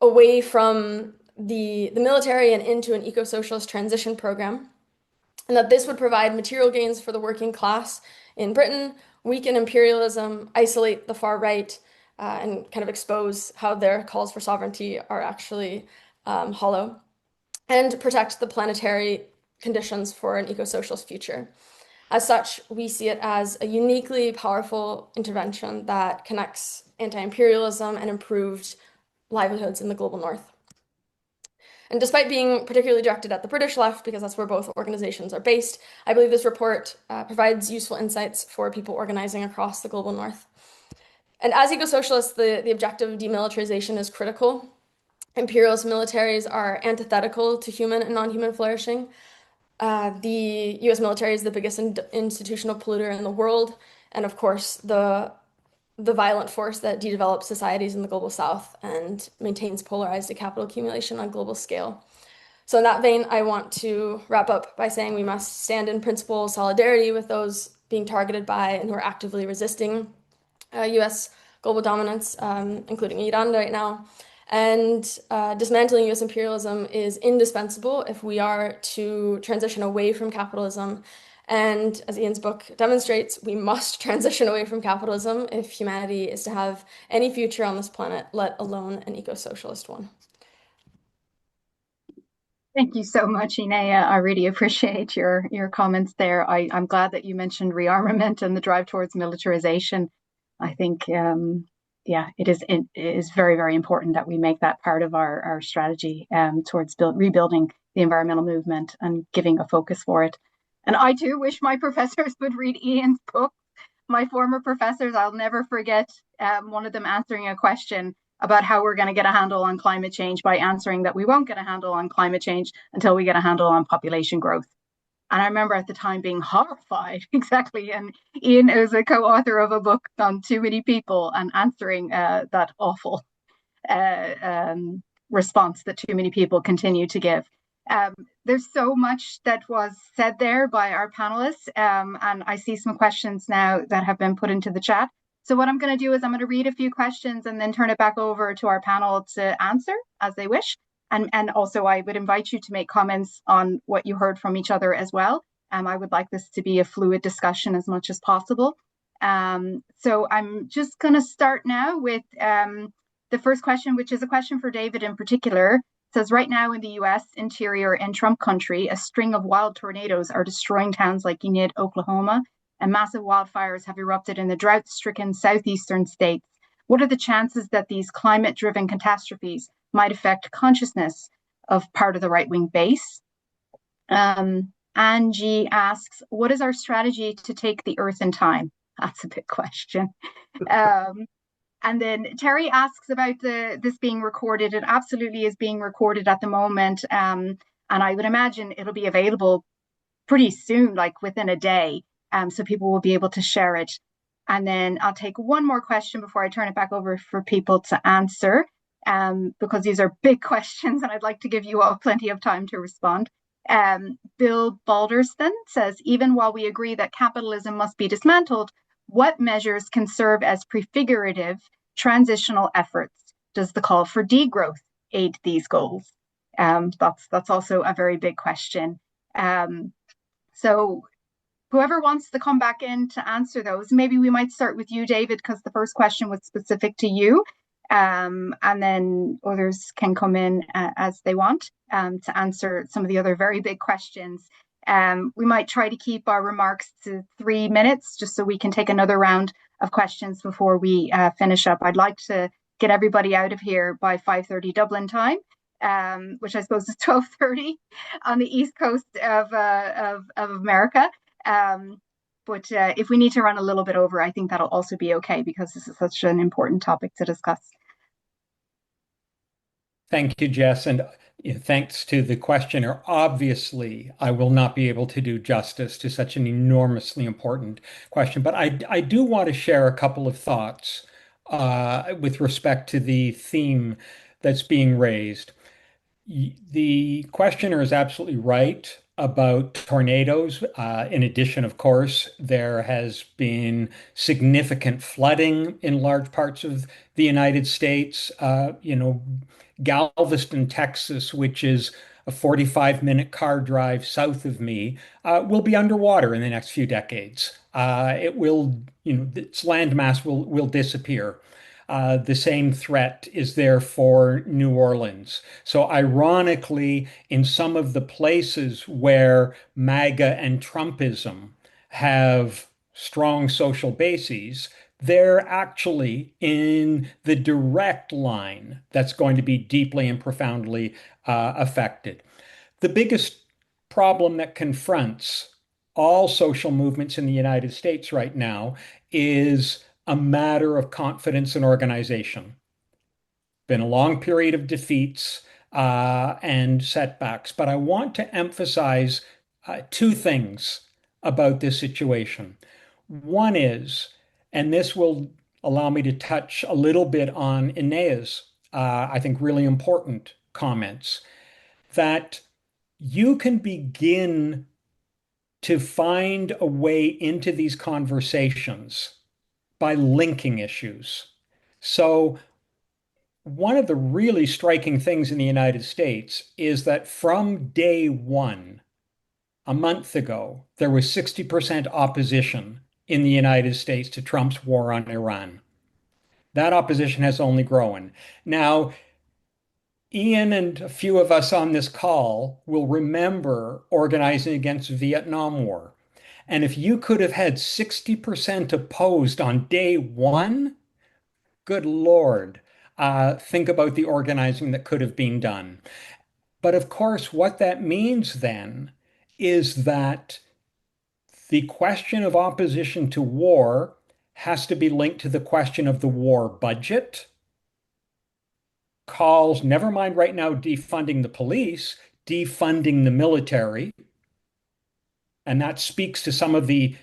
away from the military and into an eco-socialist transition program, and that this would provide material gains for the working class in Britain, weaken imperialism, isolate the far right, and kind of expose how their calls for sovereignty are actually hollow, and protect the planetary conditions for an eco-socialist future. As such, we see it as a uniquely powerful intervention that connects anti-imperialism and improved livelihoods in the global north. And despite being particularly directed at the British left, because that's where both organizations are based, I believe this report provides useful insights for people organizing across the global north. And as eco-socialists, the objective of demilitarization is critical. Imperialist militaries are antithetical to human and non-human flourishing. The US military is the biggest institutional polluter in the world, and of course, the violent force that de-develops societies in the global south and maintains polarized capital accumulation on global scale. So in that vein, I want to wrap up by saying we must stand in principle solidarity with those being targeted by and who are actively resisting US global dominance, including Iran right now. And dismantling US imperialism is indispensable if we are to transition away from capitalism. And as Ian's book demonstrates, we must transition away from capitalism if humanity is to have any future on this planet, let alone an eco-socialist one. Thank you so much, Inea. I really appreciate your comments there. I'm glad that you mentioned rearmament and the drive towards militarization. I think, it is very, very important that we make that part of our strategy towards rebuilding the environmental movement and giving a focus for it. And I too wish my professors would read Ian's book. My former professors, I'll never forget one of them answering a question about how we're going to get a handle on climate change by answering that we won't get a handle on climate change until we get a handle on population growth. And I remember at the time being horrified, exactly. And Ian is a co-author of a book on too many people and answering that awful uh, um, response that too many people continue to give. Um, there's so much that was said there by our panelists, and I see some questions now that have been put into the chat. So what I'm going to do is I'm going to read a few questions and then turn it back over to our panel to answer as they wish. And also I would invite you to make comments on what you heard from each other as well. I would like this to be a fluid discussion as much as possible. So I'm just going to start now with the first question, which is a question for David in particular. Says right now in the US interior in Trump country, a string of wild tornadoes are destroying towns like Enid, Oklahoma, and massive wildfires have erupted in the drought-stricken southeastern states. What are the chances that these climate-driven catastrophes might affect consciousness of part of the right-wing base? Angie asks, what is our strategy to take the Earth in time? That's a big question. And then Terry asks about this being recorded. It absolutely is being recorded at the moment. And I would imagine it'll be available pretty soon, like within a day. So people will be able to share it. And then I'll take one more question before I turn it back over for people to answer, because these are big questions and I'd like to give you all plenty of time to respond. Bill Balderston says, even while we agree that capitalism must be dismantled, what measures can serve as prefigurative transitional efforts? Does the call for degrowth aid these goals? That's also a very big question. So whoever wants to come back in to answer those, maybe we might start with you, David, because the first question was specific to you. And then others can come in as they want to answer some of the other very big questions. We might try to keep our remarks to 3 minutes, just so we can take another round of questions before we finish up. I'd like to get everybody out of here by 5:30 Dublin time, which I suppose is 12:30 on the east coast of America. But if we need to run a little bit over, I think that'll also be okay, because this is such an important topic to discuss. Thank you, Jess. And thanks to the questioner. Obviously, I will not be able to do justice to such an enormously important question, but I do want to share a couple of thoughts with respect to the theme that's being raised. The questioner is absolutely right about tornadoes. In addition, of course, there has been significant flooding in large parts of the United States. Galveston, Texas, which is a 45-minute car drive south of me, will be underwater in the next few decades. It will, its landmass will disappear. The same threat is there for New Orleans. So, ironically, in some of the places where MAGA and Trumpism have strong social bases, they're actually in the direct line that's going to be deeply and profoundly affected. The biggest problem that confronts all social movements in the United States right now is a matter of confidence and organization. Been a long period of defeats and setbacks, but I want to emphasize two things about this situation. One is, and this will allow me to touch a little bit on Inea's, I think, really important comments, that you can begin to find a way into these conversations by linking issues. So, one of the really striking things in the United States is that from day one, a month ago, there was 60% opposition in the United States to Trump's war on Iran. That opposition has only grown. Now, Ian and a few of us on this call will remember organizing against the Vietnam War. And if you could have had 60% opposed on day one, good Lord, think about the organizing that could have been done. But of course, what that means then is that the question of opposition to war has to be linked to the question of the war budget. Calls, never mind right now defunding the police, defunding the military. And that speaks to some of the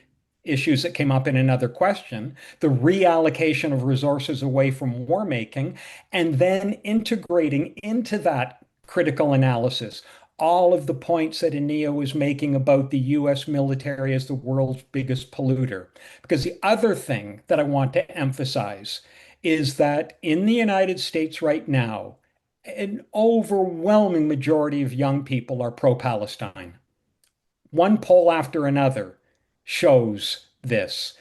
issues that came up in another question, the reallocation of resources away from war making, and then integrating into that critical analysis all of the points that Inea was making about the US military as the world's biggest polluter. Because the other thing that I want to emphasize is that in the United States right now, an overwhelming majority of young people are pro-Palestine. One poll after another shows this.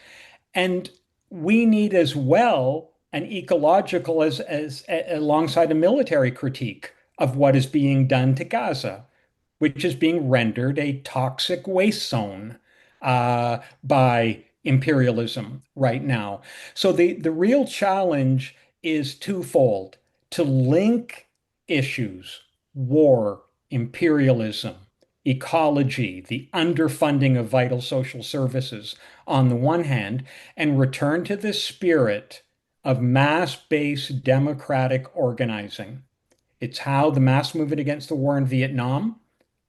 And we need as well an ecological as alongside a military critique of what is being done to Gaza, which is being rendered a toxic waste zone by imperialism right now. So the real challenge is twofold: to link issues, war, imperialism, ecology, the underfunding of vital social services on the one hand, and return to the spirit of mass-based democratic organizing. It's how the mass movement against the war in Vietnam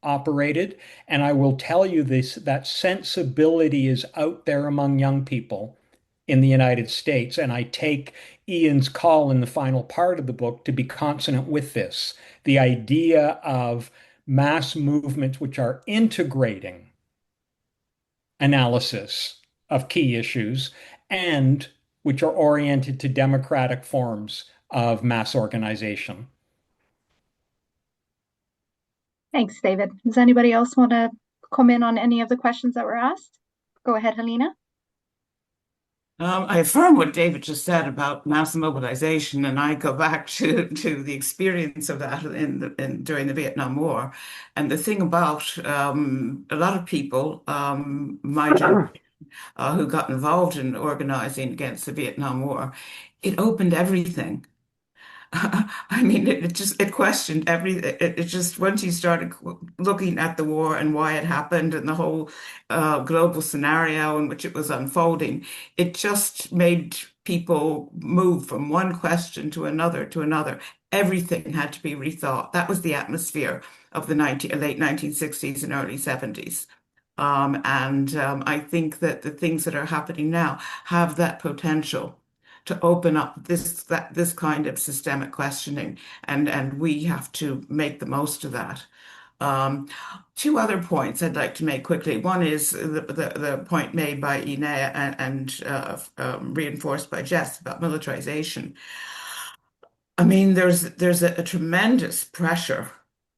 operated. And I will tell you this, that sensibility is out there among young people in the United States. And I take Ian's call in the final part of the book to be consonant with this, the idea of mass movements which are integrating analysis of key issues and which are oriented to democratic forms of mass organization. Thanks, David. Does anybody else want to comment on any of the questions that were asked? Go ahead, Helena. I affirm what David just said about mass mobilization, and I go back to the experience of that during the Vietnam War. And the thing about a lot of people, my generation, who got involved in organizing against the Vietnam War, it opened everything. I mean, it questioned it just, once you started looking at the war and why it happened and the whole global scenario in which it was unfolding, it just made people move from one question to another to another. Everything had to be rethought. That was the atmosphere of the late 1960s and early 70s. I think that the things that are happening now have that potential to open up this kind of systemic questioning, and we have to make the most of that. Two other points I'd like to make quickly. One is the point made by Inea and reinforced by Jess about militarization. I mean, there's a tremendous pressure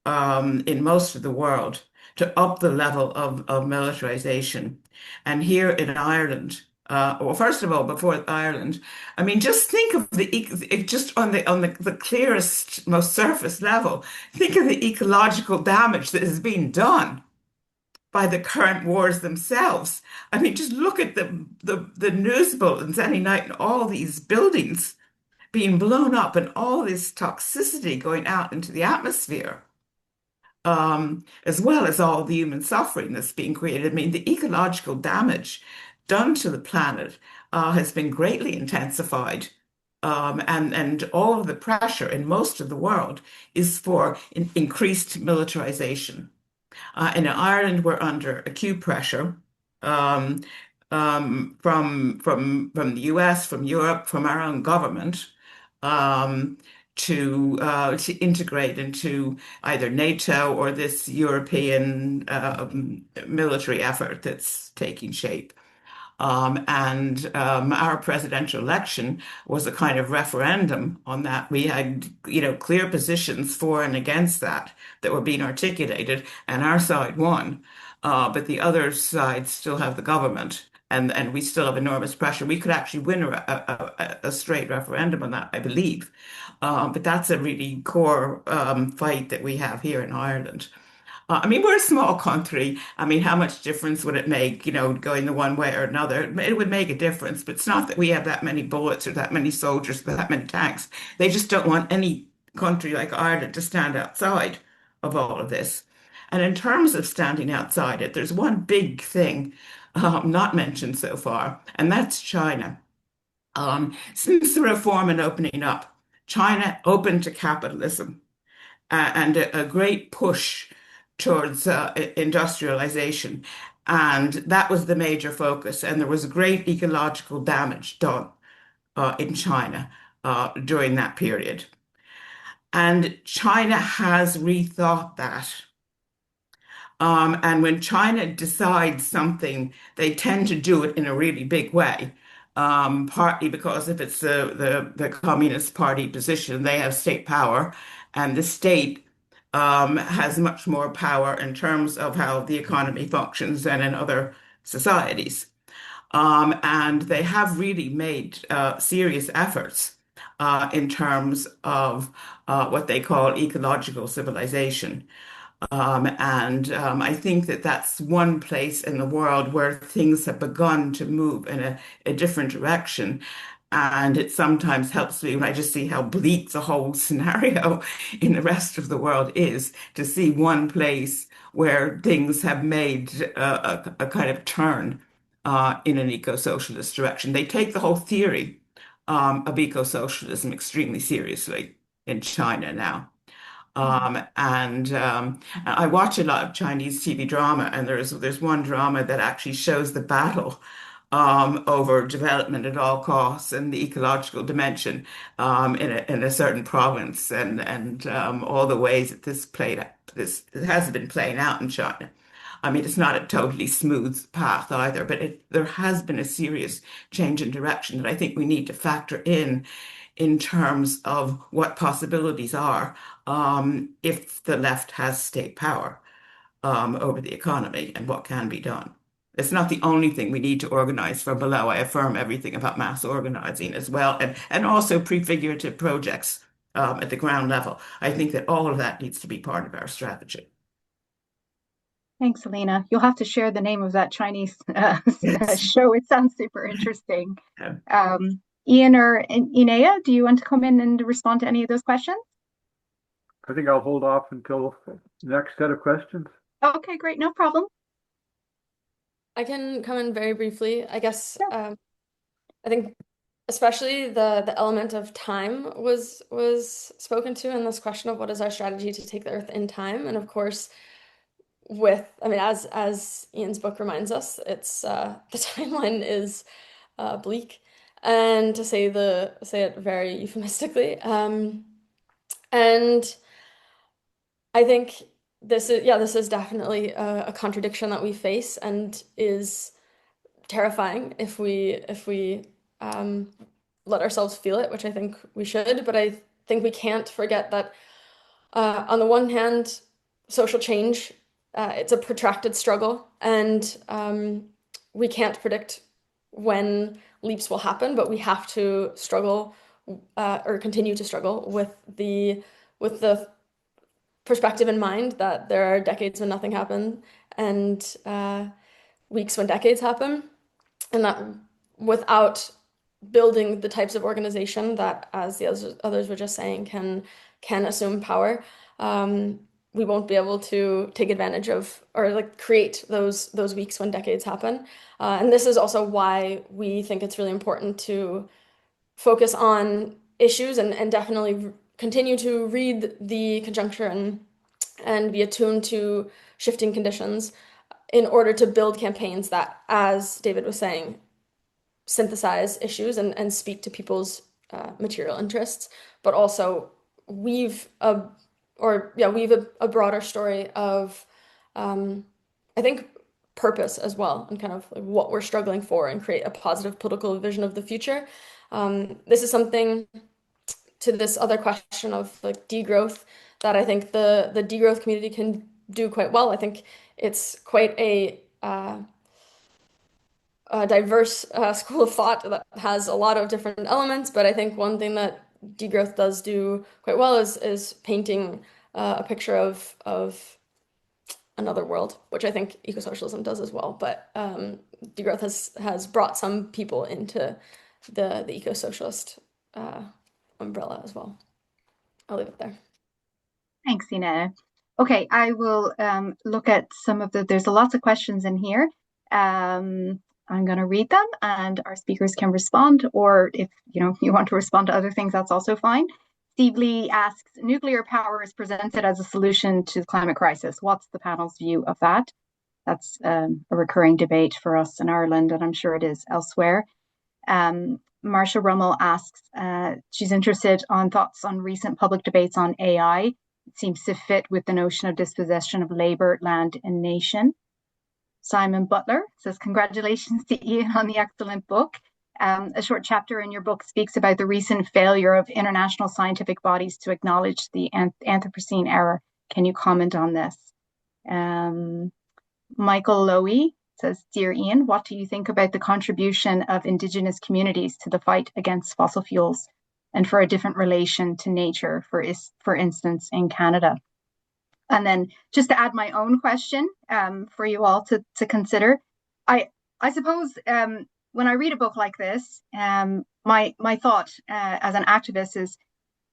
in most of the world to up the level of militarization. And here in Ireland, well, first of all, before Ireland, I mean, just think of just on the clearest, most surface level, think of the ecological damage that has been done by the current wars themselves. I mean, just look at the news bulletins any night and all these buildings being blown up and all this toxicity going out into the atmosphere, as well as all the human suffering that's being created. I mean, the ecological damage done to the planet has been greatly intensified. And all of the pressure in most of the world is for increased militarization. And in Ireland, we're under acute pressure um, from the US, from Europe, from our own government, um, to integrate into either NATO or this European military effort that's taking shape. Our presidential election was a kind of referendum on that. We had, clear positions for and against that were being articulated, and our side won. But the other sides still have the government, and we still have enormous pressure. We could actually win a straight referendum on that, I believe. But that's a really core fight that we have here in Ireland. I mean, we're a small country. I mean, how much difference would it make, going the one way or another? It would make a difference, but it's not that we have that many bullets or that many soldiers, or that many tanks. They just don't want any country like Ireland to stand outside of all of this. And in terms of standing outside it, there's one big thing not mentioned so far, and that's China. Since the reform and opening up, China opened to capitalism and a great push towards industrialization. And that was the major focus. And there was great ecological damage done in China during that period. And China has rethought that. And when China decides something, they tend to do it in a really big way. Partly because if it's the Communist Party position, they have state power, and the state has much more power in terms of how the economy functions than in other societies. And they have really made serious efforts in terms of what they call ecological civilization. And I think that that's one place in the world where things have begun to move in a different direction. And it sometimes helps me when I just see how bleak the whole scenario in the rest of the world is to see one place where things have made a kind of turn in an eco-socialist direction. They take the whole theory of eco-socialism extremely seriously in China now. And I watch a lot of Chinese TV drama, and there's one drama that actually shows the battle over development at all costs and the ecological dimension in a certain province, and all the ways that this has been playing out in China. I mean, it's not a totally smooth path either, but there has been a serious change in direction that I think we need to factor in terms of what possibilities are if the left has state power over the economy and what can be done. It's not the only thing we need to organize from below. I affirm everything about mass organizing as well, and also prefigurative projects at the ground level. I think that all of that needs to be part of our strategy. Thanks, Helena. You'll have to share the name of that Chinese Yes. show. It sounds super interesting. Yeah. Ian or Inea, do you want to come in and respond to any of those questions? I think I'll hold off until the next set of questions. Okay, great, no problem. I can come in very briefly. I guess Sure. I think especially the element of time was spoken to in this question of what is our strategy to take the Earth in time. And of course, I mean, as Ian's book reminds us, it's the timeline is bleak, and to say it very euphemistically. And I think this is definitely a contradiction that we face and is terrifying if we let ourselves feel it, which I think we should. But I think we can't forget that on the one hand, social change, it's a protracted struggle, and we can't predict when leaps will happen, but we have to struggle or continue to struggle with the perspective in mind that there are decades when nothing happened and weeks when decades happen, and that without building the types of organization that, as the others were just saying, can assume power, we won't be able to take advantage of or like create those weeks when decades happen. And this is also why we think it's really important to focus on issues and definitely continue to read the conjuncture and be attuned to shifting conditions in order to build campaigns that, as David was saying, synthesize issues and speak to people's material interests, but also weave a broader story of I think purpose as well, and kind of like what we're struggling for, and create a positive political vision of the future. This is something to this other question of like degrowth that I think the degrowth community can do quite well. I think it's quite a diverse school of thought that has a lot of different elements, but I think one thing that degrowth does do quite well is painting a picture of another world, which I think ecosocialism does as well. But degrowth has brought some people into the eco-socialist umbrella as well. I'll leave it there. Thanks, Ina. Okay, I will look at some of there's lots of questions in here. I'm going to read them and our speakers can respond, or if you want to respond to other things, that's also fine. Steve Lee asks, nuclear power is presented as a solution to the climate crisis. What's the panel's view of that? That's a recurring debate for us in Ireland, and I'm sure it is elsewhere. Marcia Rummel asks, she's interested on thoughts on recent public debates on AI. It seems to fit with the notion of dispossession of labor, land, and nation. Simon Butler says, congratulations to Ian on the excellent book. A short chapter in your book speaks about the recent failure of international scientific bodies to acknowledge the Anthropocene era. Can you comment on this? Michael Lowy says, Dear Ian, what do you think about the contribution of Indigenous communities to the fight against fossil fuels and for a different relation to nature, for instance, in Canada? And then just to add my own question for you all to consider, I suppose when I read a book like this, my thought as an activist is,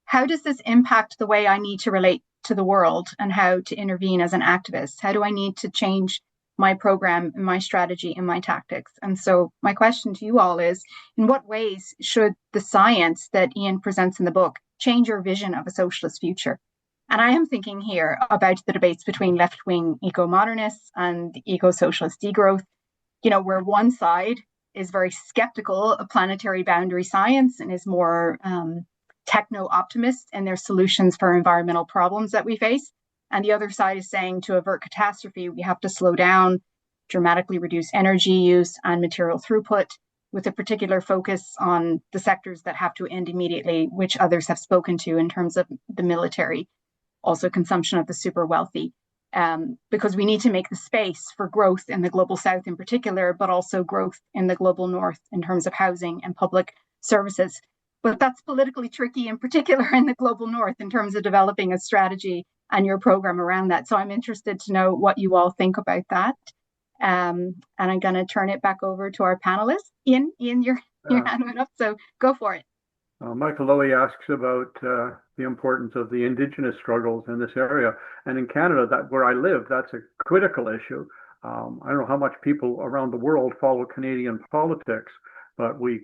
how does this impact the way I need to relate to the world and how to intervene as an activist? How do I need to change my program and my strategy and my tactics? And so my question to you all is, in what ways should the science that Ian presents in the book change your vision of a socialist future? And I am thinking here about the debates between left-wing eco-modernists and eco-socialist degrowth, where one side is very skeptical of planetary boundary science and is more techno-optimist in their solutions for environmental problems that we face. And the other side is saying to avert catastrophe, we have to slow down, dramatically reduce energy use and material throughput, with a particular focus on the sectors that have to end immediately, which others have spoken to in terms of the military, also consumption of the super wealthy, because we need to make the space for growth in the global south in particular, but also growth in the global north in terms of housing and public services. But that's politically tricky, in particular in the global north, in terms of developing a strategy and your program around that. So I'm interested to know what you all think about that. And I'm going to turn it back over to our panelists. Ian, your hand went up, so go for it. Michael Lowy asks about the importance of the Indigenous struggles in this area. And in Canada, where I live, that's a critical issue. I don't know how much people around the world follow Canadian politics, but we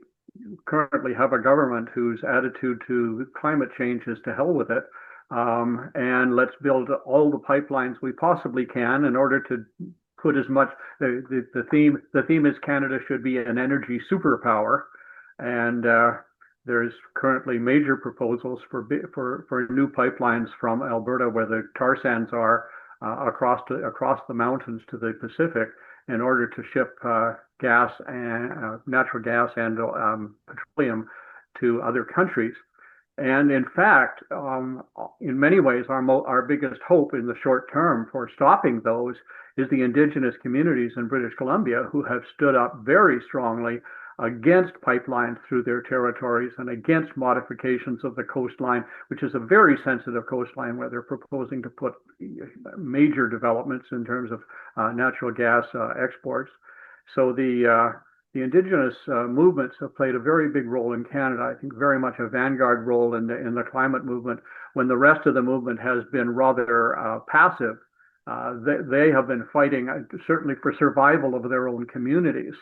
currently have a government whose attitude to climate change is to hell with it. And let's build all the pipelines we possibly can in order to put as much, the theme is Canada should be an energy superpower. And there's currently major proposals for new pipelines from Alberta, where the tar sands are, across the mountains to the Pacific, in order to ship gas and natural gas and petroleum to other countries. And in fact, in many ways, our biggest hope in the short term for stopping those is the Indigenous communities in British Columbia, who have stood up very strongly against pipelines through their territories and against modifications of the coastline, which is a very sensitive coastline where they're proposing to put major developments in terms of natural gas exports. So the Indigenous movements have played a very big role in Canada. I think very much a vanguard role in the climate movement, when the rest of the movement has been rather passive. They have been fighting certainly for survival of their own communities.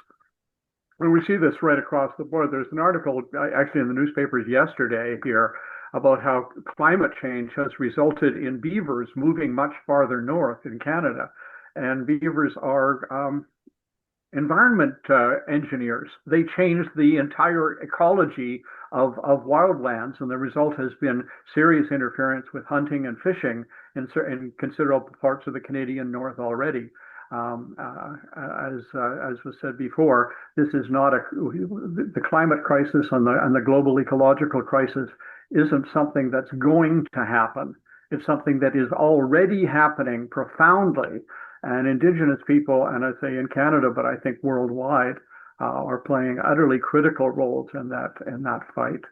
And we see this right across the board. There's an article actually in the newspapers yesterday here about how climate change has resulted in beavers moving much farther north in Canada. And beavers are environment engineers. They change the entire ecology of wildlands, and the result has been serious interference with hunting and fishing in considerable parts of the Canadian North already. As was said before, this is not the climate crisis and the global ecological crisis isn't something that's going to happen. It's something that is already happening profoundly. And Indigenous people, and I say in Canada, but I think worldwide, are playing utterly critical roles in that fight.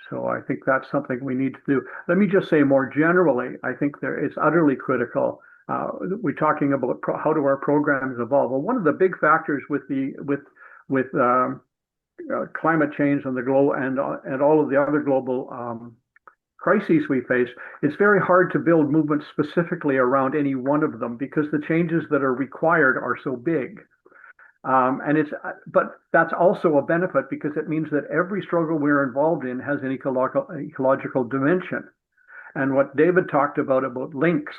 So I think that's something we need to do. Let me just say more generally, I think it's utterly critical. We're talking about how do our programs evolve. Well, one of the big factors with climate change and the globe and all of the other global crises we face, it's very hard to build movements specifically around any one of them because the changes that are required are so big. But that's also a benefit because it means that every struggle we're involved in has an ecological dimension. And what David talked about links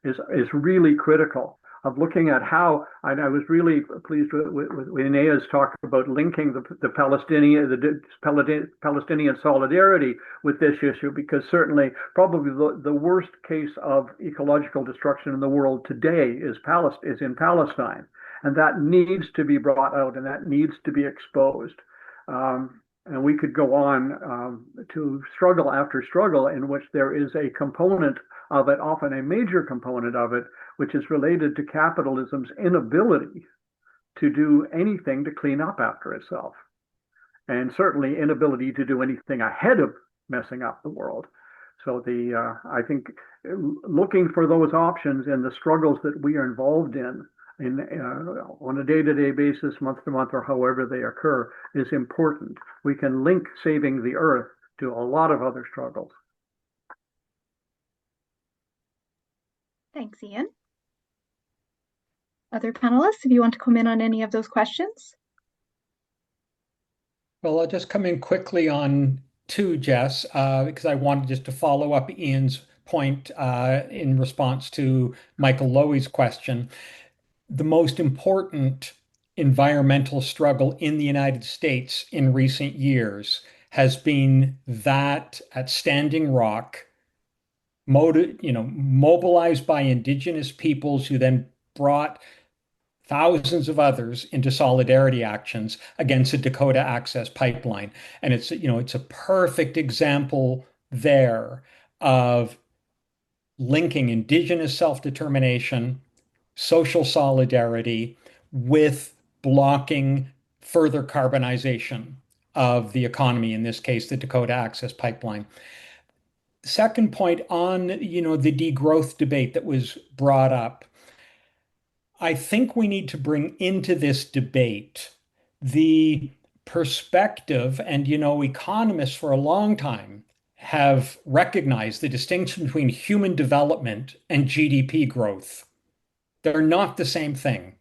is really critical. of looking at how, and I was really pleased with Inea's talk about linking the Palestinian solidarity with this issue, because certainly probably the worst case of ecological destruction in the world today is in Palestine. And that needs to be brought out and that needs to be exposed. And we could go on to struggle after struggle in which there is a component of it, often a major component of it, which is related to capitalism's inability to do anything to clean up after itself. And certainly inability to do anything ahead of messing up the world. So I think looking for those options in the struggles that we are involved in on a day-to-day basis, month-to-month, or however they occur, is important. We can link saving the earth to a lot of other struggles. Thanks, Ian. Other panelists, if you want to comment on any of those questions? Well, I'll just come in quickly on two, Jess, because I wanted just to follow up Ian's point in response to Michael Lowy's question. The most important environmental struggle in the United States in recent years has been that at Standing Rock, mobilized by indigenous peoples who then brought thousands of others into solidarity actions against the Dakota Access Pipeline. And it's a perfect example there of linking indigenous self-determination, social solidarity with blocking further carbonization of the economy, in this case, the Dakota Access Pipeline. Second point on, the degrowth debate that was brought up. I think we need to bring into this debate the perspective, and economists for a long time have recognized the distinction between human development and GDP growth. They're not the same thing.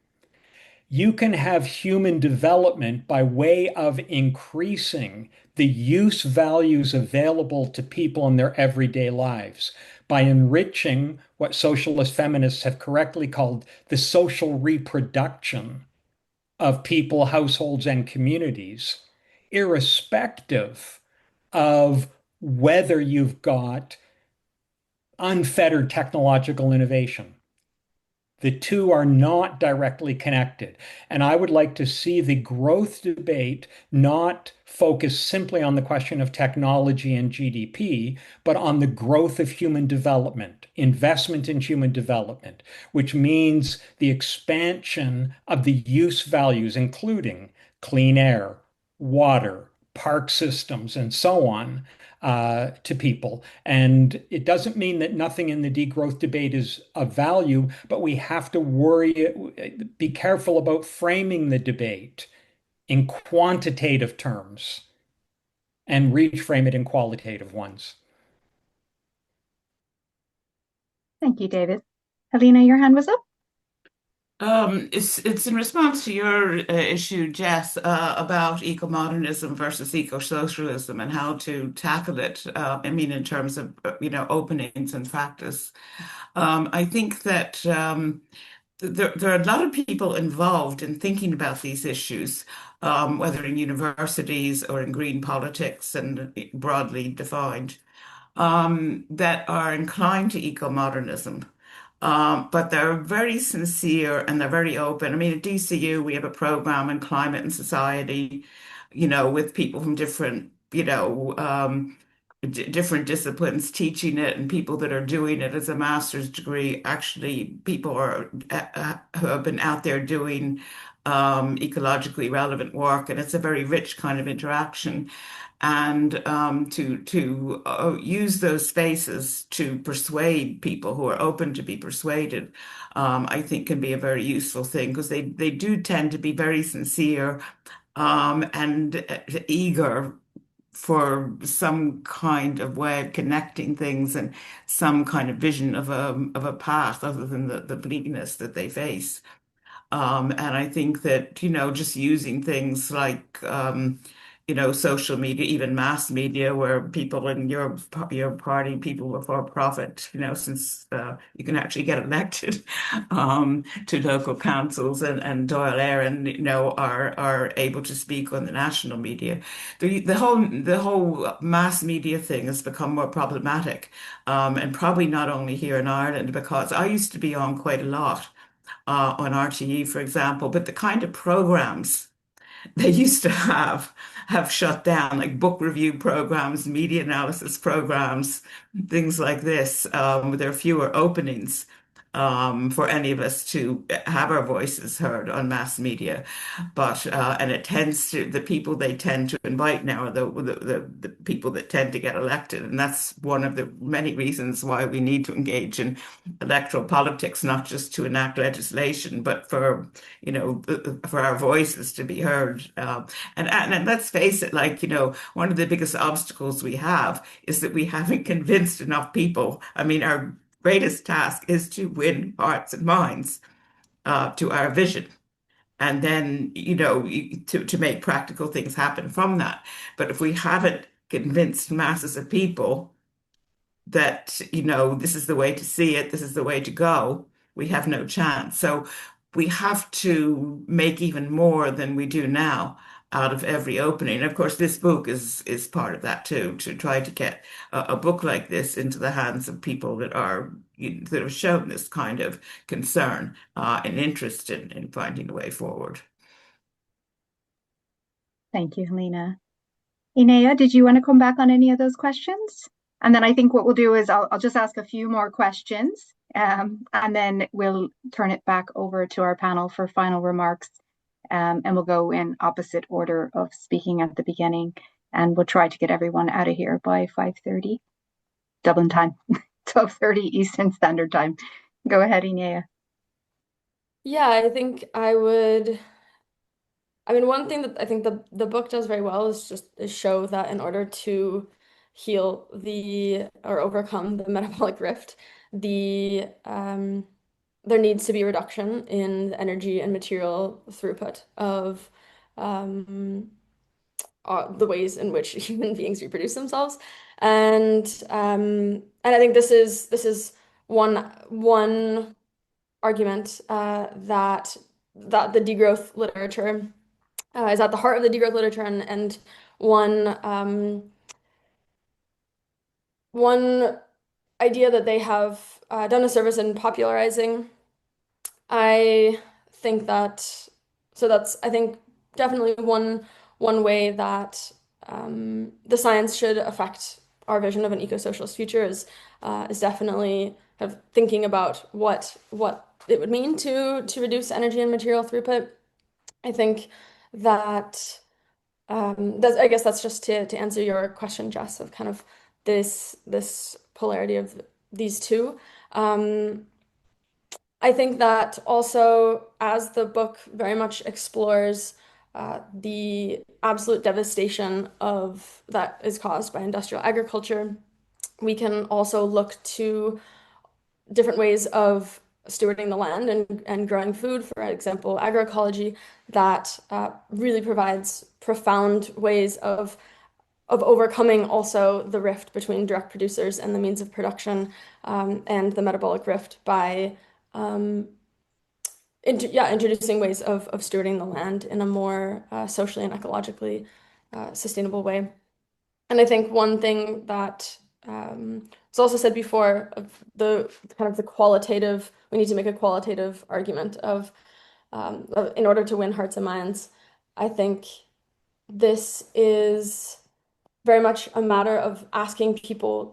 You can have human development by way of increasing the use values available to people in their everyday lives, by enriching what socialist feminists have correctly called the social reproduction of people, households, and communities, irrespective of whether you've got unfettered technological innovation. The two are not directly connected. And I would like to see the growth debate not focus simply on the question of technology and GDP, but on the growth of human development, investment in human development, which means the expansion of the use values, including clean air, water, park systems, and so on, to people. And it doesn't mean that nothing in the degrowth debate is of value, but we have to be careful about framing the debate in quantitative terms and reframe it in qualitative ones. Thank you, David. Helena, your hand was up. It's in response to your issue, Jess, about eco-modernism versus eco-socialism and how to tackle it. In terms of openings and practice. I think that there are a lot of people involved in thinking about these issues, whether in universities or in green politics and broadly defined, that are inclined to eco-modernism. But they're very sincere and they're very open. At DCU, we have a program in climate and society, with people from different disciplines teaching it and people that are doing it as a master's degree. Actually, people who have been out there doing ecologically relevant work, and it's a very rich kind of interaction. And to use those spaces to persuade people who are open to be persuaded, I think can be a very useful thing, because they do tend to be very sincere and eager for some kind of way of connecting things and some kind of vision of a path other than the bleakness that they face. And I think that, just using things like, social media, even mass media, where people in your party, people before profit, since you can actually get elected to local councils, and Doyle Aaron, are able to speak on the national media. The whole mass media thing has become more problematic, and probably not only here in Ireland, because I used to be on quite a lot on RTE, for example, but the kind of programs they used to have shut down, like book review programs, media analysis programs, things like this. There are fewer openings for any of us to have our voices heard on mass media, but and it tends to the people they tend to invite now are the people that tend to get elected, and that's one of the many reasons why we need to engage in electoral politics, not just to enact legislation, but for our voices to be heard. And let's face it, one of the biggest obstacles we have is that we haven't convinced enough people. I mean, our greatest task is to win hearts and minds to our vision. And then, to make practical things happen from that. But if we haven't convinced masses of people that, this is the way to see it, this is the way to go, we have no chance. So we have to make even more than we do now out of every opening. And of course, this book is part of that too, to try to get a book like this into the hands of people that have shown this kind of concern and interest in finding a way forward. Thank you, Helena. Inea, did you want to come back on any of those questions? And then I think what we'll do is I'll just ask a few more questions, and then we'll turn it back over to our panel for final remarks. And we'll go in opposite order of speaking at the beginning, and we'll try to get everyone out of here by 5:30 Dublin time, 12:30 Eastern Standard Time. Go ahead, Inea. Yeah, I think one thing that I think the book does very well is show that in order to heal or overcome the metabolic rift, there needs to be a reduction in the energy and material throughput of the ways in which human beings reproduce themselves, and I think this is one argument that the degrowth literature is at the heart of the degrowth literature, and one idea that they have done a service in popularizing. I think that's I think definitely one way that the science should affect our vision of an eco-socialist future is definitely kind of thinking about what it would mean to reduce energy and material throughput. I think that I guess that's just to answer your question, Jess, of kind of this polarity of these two. I think that also, as the book very much explores the absolute devastation that is caused by industrial agriculture, we can also look to different ways of stewarding the land and growing food, for example, agroecology, that really provides profound ways of overcoming also the rift between direct producers and the means of production, and the metabolic rift by introducing ways of stewarding the land in a more socially and ecologically sustainable way. And I think one thing that was also said before, of the kind of the qualitative, we need to make a qualitative argument of in order to win hearts and minds. I think this is very much a matter of asking people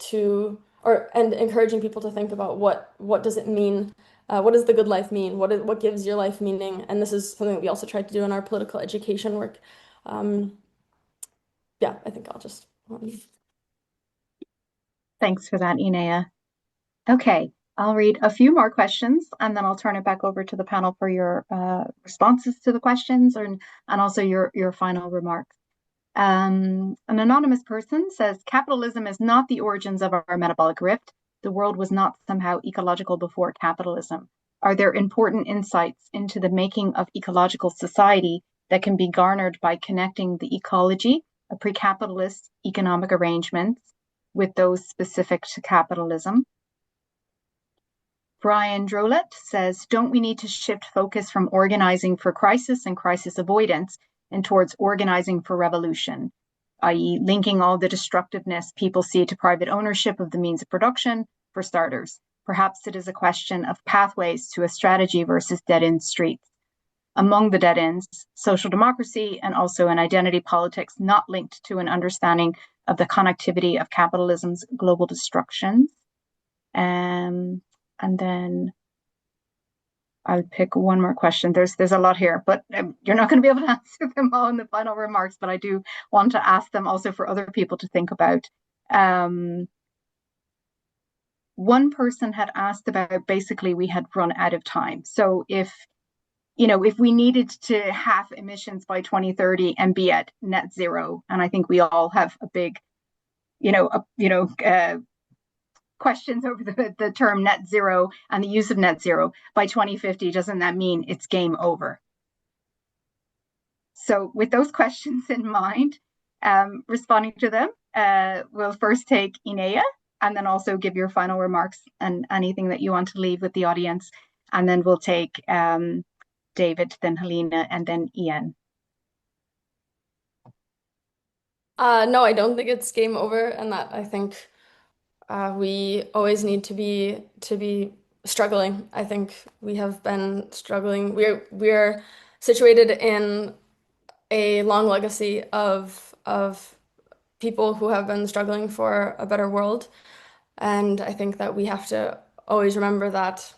and encouraging people to think about what does it mean, what does the good life mean, what gives your life meaning, and this is something that we also tried to do in our political education work. Yeah, I think I'll just. Thanks for that, Inea. Okay, I'll read a few more questions, and then I'll turn it back over to the panel for your responses to the questions and also your final remarks. An anonymous person says, capitalism is not the origins of our metabolic rift. The world was not somehow ecological before capitalism. Are there important insights into the making of ecological society that can be garnered by connecting the ecology a pre-capitalist economic arrangements with those specific to capitalism. Brian Drolet says, don't we need to shift focus from organizing for crisis and crisis avoidance and towards organizing for revolution, i.e. linking all the destructiveness people see to private ownership of the means of production, for starters? Perhaps it is a question of pathways to a strategy versus dead-end streets. Among the dead ends, social democracy and also an identity politics not linked to an understanding of the connectivity of capitalism's global destructions. And then I'll pick one more question. There's a lot here, but you're not going to be able to answer them all in the final remarks, but I do want to ask them also for other people to think about. One person had asked about basically we had run out of time. So if we needed to halve emissions by 2030 and be at net zero, and I think we all have a big, questions over the term net zero and the use of net zero by 2050, doesn't that mean it's game over? So with those questions in mind, responding to them, we'll first take Inea and then also give your final remarks and anything that you want to leave with the audience. And then we'll take David, then Helena, and then Ian. No, I don't think it's game over, and that I think we always need to be struggling. I think we have been struggling. We're situated in a long legacy of people who have been struggling for a better world, and I think that we have to always remember that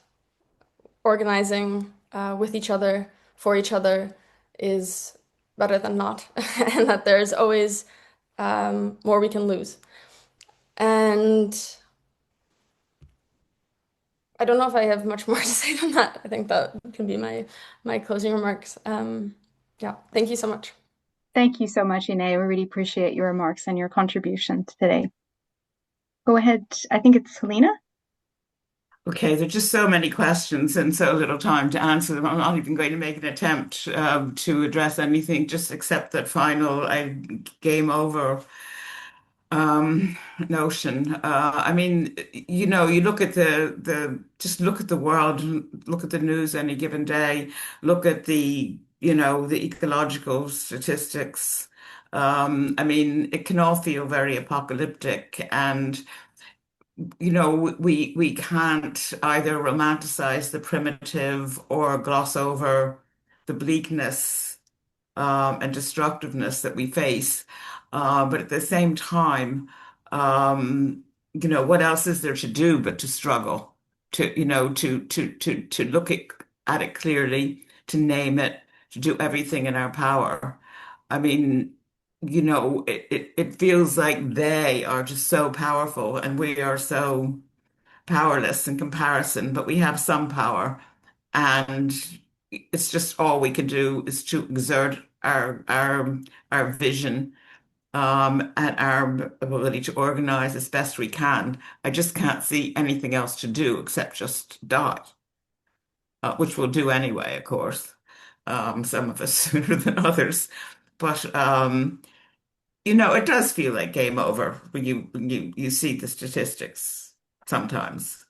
organizing with each other for each other is better than not, and that there's always more we can lose. And I don't know if I have much more to say than that. I think that can be my closing remarks. Yeah, thank you so much. Thank you so much, Inea. We really appreciate your remarks and your contributions today. Go ahead. I think it's Helena. Okay, there are just so many questions and so little time to answer them. I'm not even going to make an attempt to address anything, just accept that final game over notion. I mean, you look at just look at the world, look at the news any given day, look at the ecological statistics. I mean, it can all feel very apocalyptic, and we can't either romanticize the primitive or gloss over the bleakness and destructiveness that we face. But at the same time, what else is there to do but to struggle, to look at it clearly, to name it, to do everything in our power. I mean, it feels like they are just so powerful and we are so powerless in comparison, but we have some power. And it's just all we can do is to exert our vision and our ability to organize as best we can. I just can't see anything else to do except just die, which we'll do anyway, of course. Some of us sooner than others, but it does feel like game over when you see the statistics sometimes.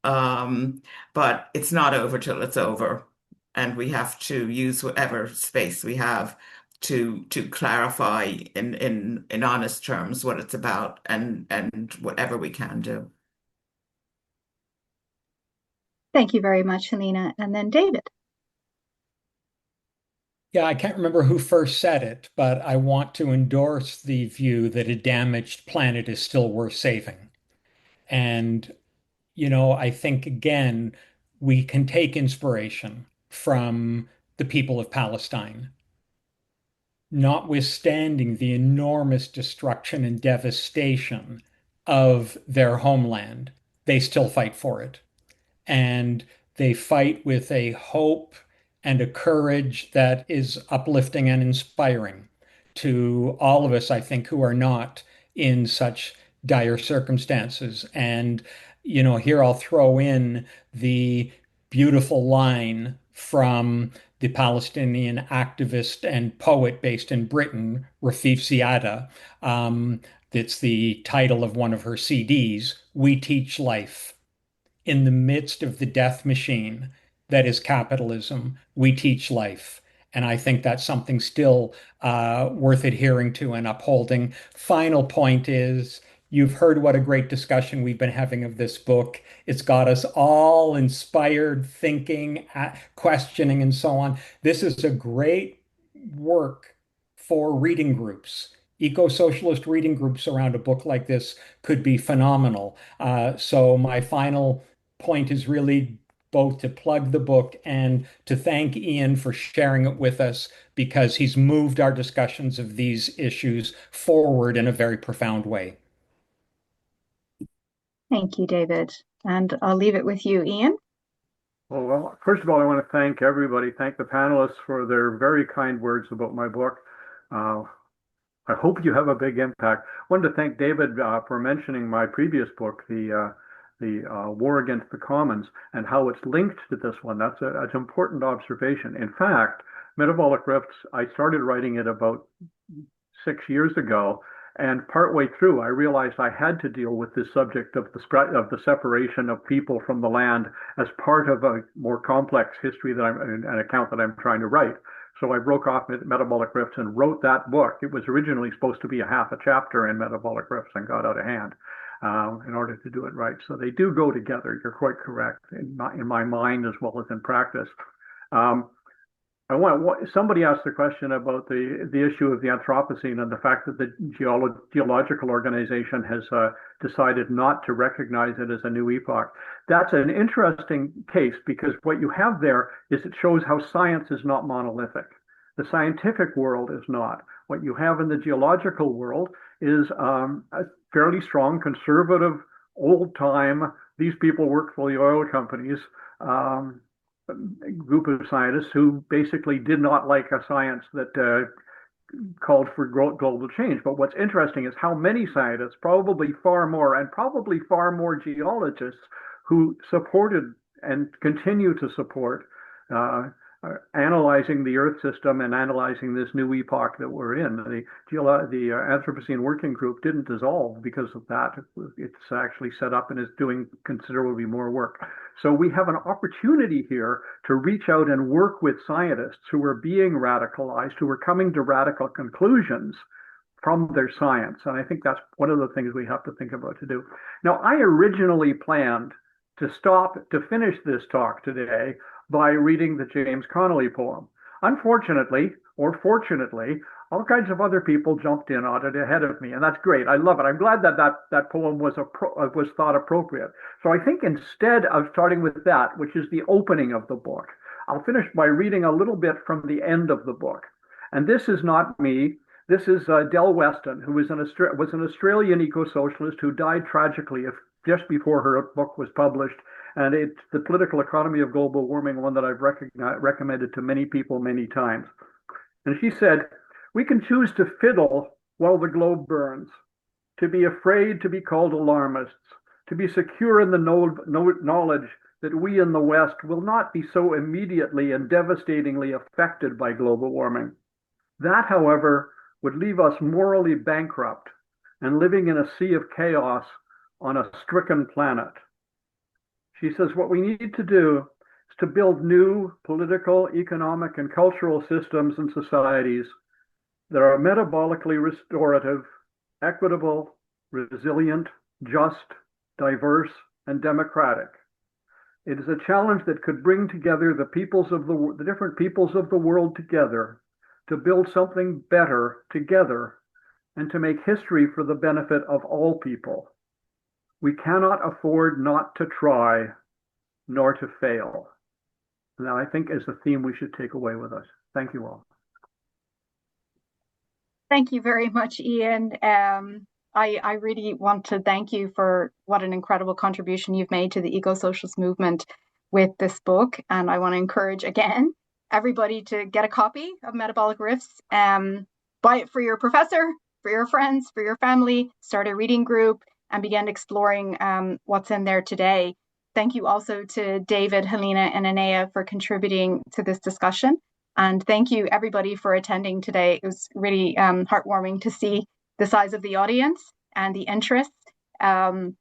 Um, but it's not over till it's over, and we have to use whatever space we have to clarify in honest terms what it's about and whatever we can do. Thank you very much, Helena. And then David. Yeah, I can't remember who first said it, but I want to endorse the view that a damaged planet is still worth saving. And, I think again, we can take inspiration from the people of Palestine. Notwithstanding the enormous destruction and devastation of their homeland, they still fight for it. And they fight with a hope and a courage that is uplifting and inspiring to all of us, I think, who are not in such dire circumstances. And, here I'll throw in the beautiful line from the Palestinian activist and poet based in Britain, Rafif Ziadah. It's the title of one of her CDs, We Teach Life. In the midst of the death machine that is capitalism, we teach life. And I think that's something still worth adhering to and upholding. Final point is you've heard what a great discussion we've been having of this book. It's got us all inspired, thinking, questioning, and so on. This is a great work for reading groups. Eco-socialist reading groups around a book like this could be phenomenal. So my final point is really both to plug the book and to thank Ian for sharing it with us because he's moved our discussions of these issues forward in a very profound way. Thank you, David. And I'll leave it with you, Ian. Well, first of all, I want to thank everybody, thank the panelists for their very kind words about my book. I hope you have a big impact. I wanted to thank David for mentioning my previous book, the War Against the Commons, and how it's linked to this one. That's an important observation. In fact, Metabolic Rifts, I started writing it about 6 years ago, and partway through, I realized I had to deal with this subject of the separation of people from the land as part of a more complex history an account that I'm trying to write. So I broke off Metabolic Rifts and wrote that book. It was originally supposed to be a half a chapter in Metabolic Rifts and got out of hand in order to do it right. So they do go together. You're quite correct in my mind as well as in practice. Somebody asked the question about the issue of the Anthropocene and the fact that the geological organization has decided not to recognize it as a new epoch. That's an interesting case because what you have there is it shows how science is not monolithic. The scientific world is not. What you have in the geological world is a fairly strong, conservative, old-time, these people work for the oil companies, group of scientists who basically did not like a science that called for global change. But what's interesting is how many scientists, probably far more geologists who supported and continue to support analyzing the Earth system and analyzing this new epoch that we're in. The Anthropocene Working Group didn't dissolve because of that. It's actually set up and is doing considerably more work. So we have an opportunity here to reach out and work with scientists who are being radicalized, who are coming to radical conclusions from their science. And I think that's one of the things we have to think about to do. Now, I originally planned to finish this talk today by reading the James Connolly poem. Unfortunately, or fortunately, all kinds of other people jumped in on it ahead of me, and that's great. I love it. I'm glad that poem was thought appropriate. So I think instead of starting with that, which is the opening of the book, I'll finish by reading a little bit from the end of the book. And this is not me. This is Del Weston, who was an Australian eco-socialist who died tragically just before her book was published. And it's The Political Economy of Global Warming, one that I've recommended to many people many times. And she said, "We can choose to fiddle while the globe burns, to be afraid to be called alarmists, to be secure in the knowledge that we in the West will not be so immediately and devastatingly affected by global warming. That, however, would leave us morally bankrupt and living in a sea of chaos on a stricken planet." She says, what we need to do is to build new political, economic, and cultural systems and societies that are metabolically restorative, equitable, resilient, just, diverse, and democratic. It is a challenge that could bring together the different peoples of the world together to build something better together and to make history for the benefit of all people. We cannot afford not to try, nor to fail. And that, I think, is the theme we should take away with us. Thank you all. Thank you very much, Ian. I really want to thank you for what an incredible contribution you've made to the eco-socialist movement with this book. And I want to encourage, again, everybody to get a copy of Metabolic Rifts. Buy it for your professor, for your friends, for your family, start a reading group, and begin exploring what's in there today. Thank you also to David, Helena, and Inea for contributing to this discussion. And thank you, everybody, for attending today. It was really heartwarming to see the size of the audience and the interest. And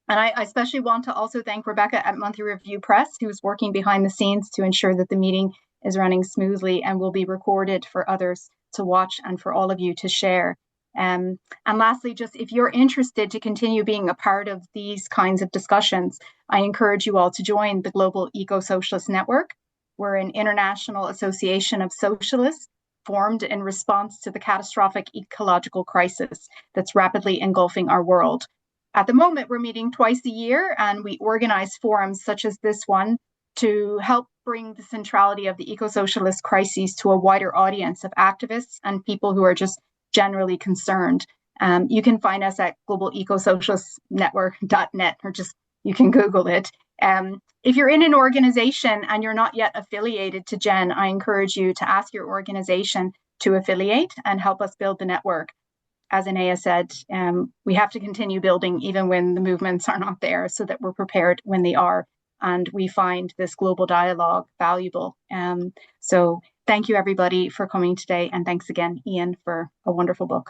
I especially want to also thank Rebecca at Monthly Review Press, who's working behind the scenes to ensure that the meeting is running smoothly and will be recorded for others to watch and for all of you to share. And lastly, just if you're interested to continue being a part of these kinds of discussions, I encourage you all to join the Global Ecosocialist Network. We're an international association of socialists formed in response to the catastrophic ecological crisis that's rapidly engulfing our world. At the moment, we're meeting twice a year, and we organize forums such as this one to help bring the centrality of the eco-socialist crises to a wider audience of activists and people who are just generally concerned. You can find us at globalecosocialistnetwork.net, or just you can Google it. If you're in an organization and you're not yet affiliated to GEN, I encourage you to ask your organization to affiliate and help us build the network. As Inea said, we have to continue building even when the movements are not there, so that we're prepared when they are. And we find this global dialogue valuable. So thank you, everybody, for coming today. And thanks again, Ian, for a wonderful book.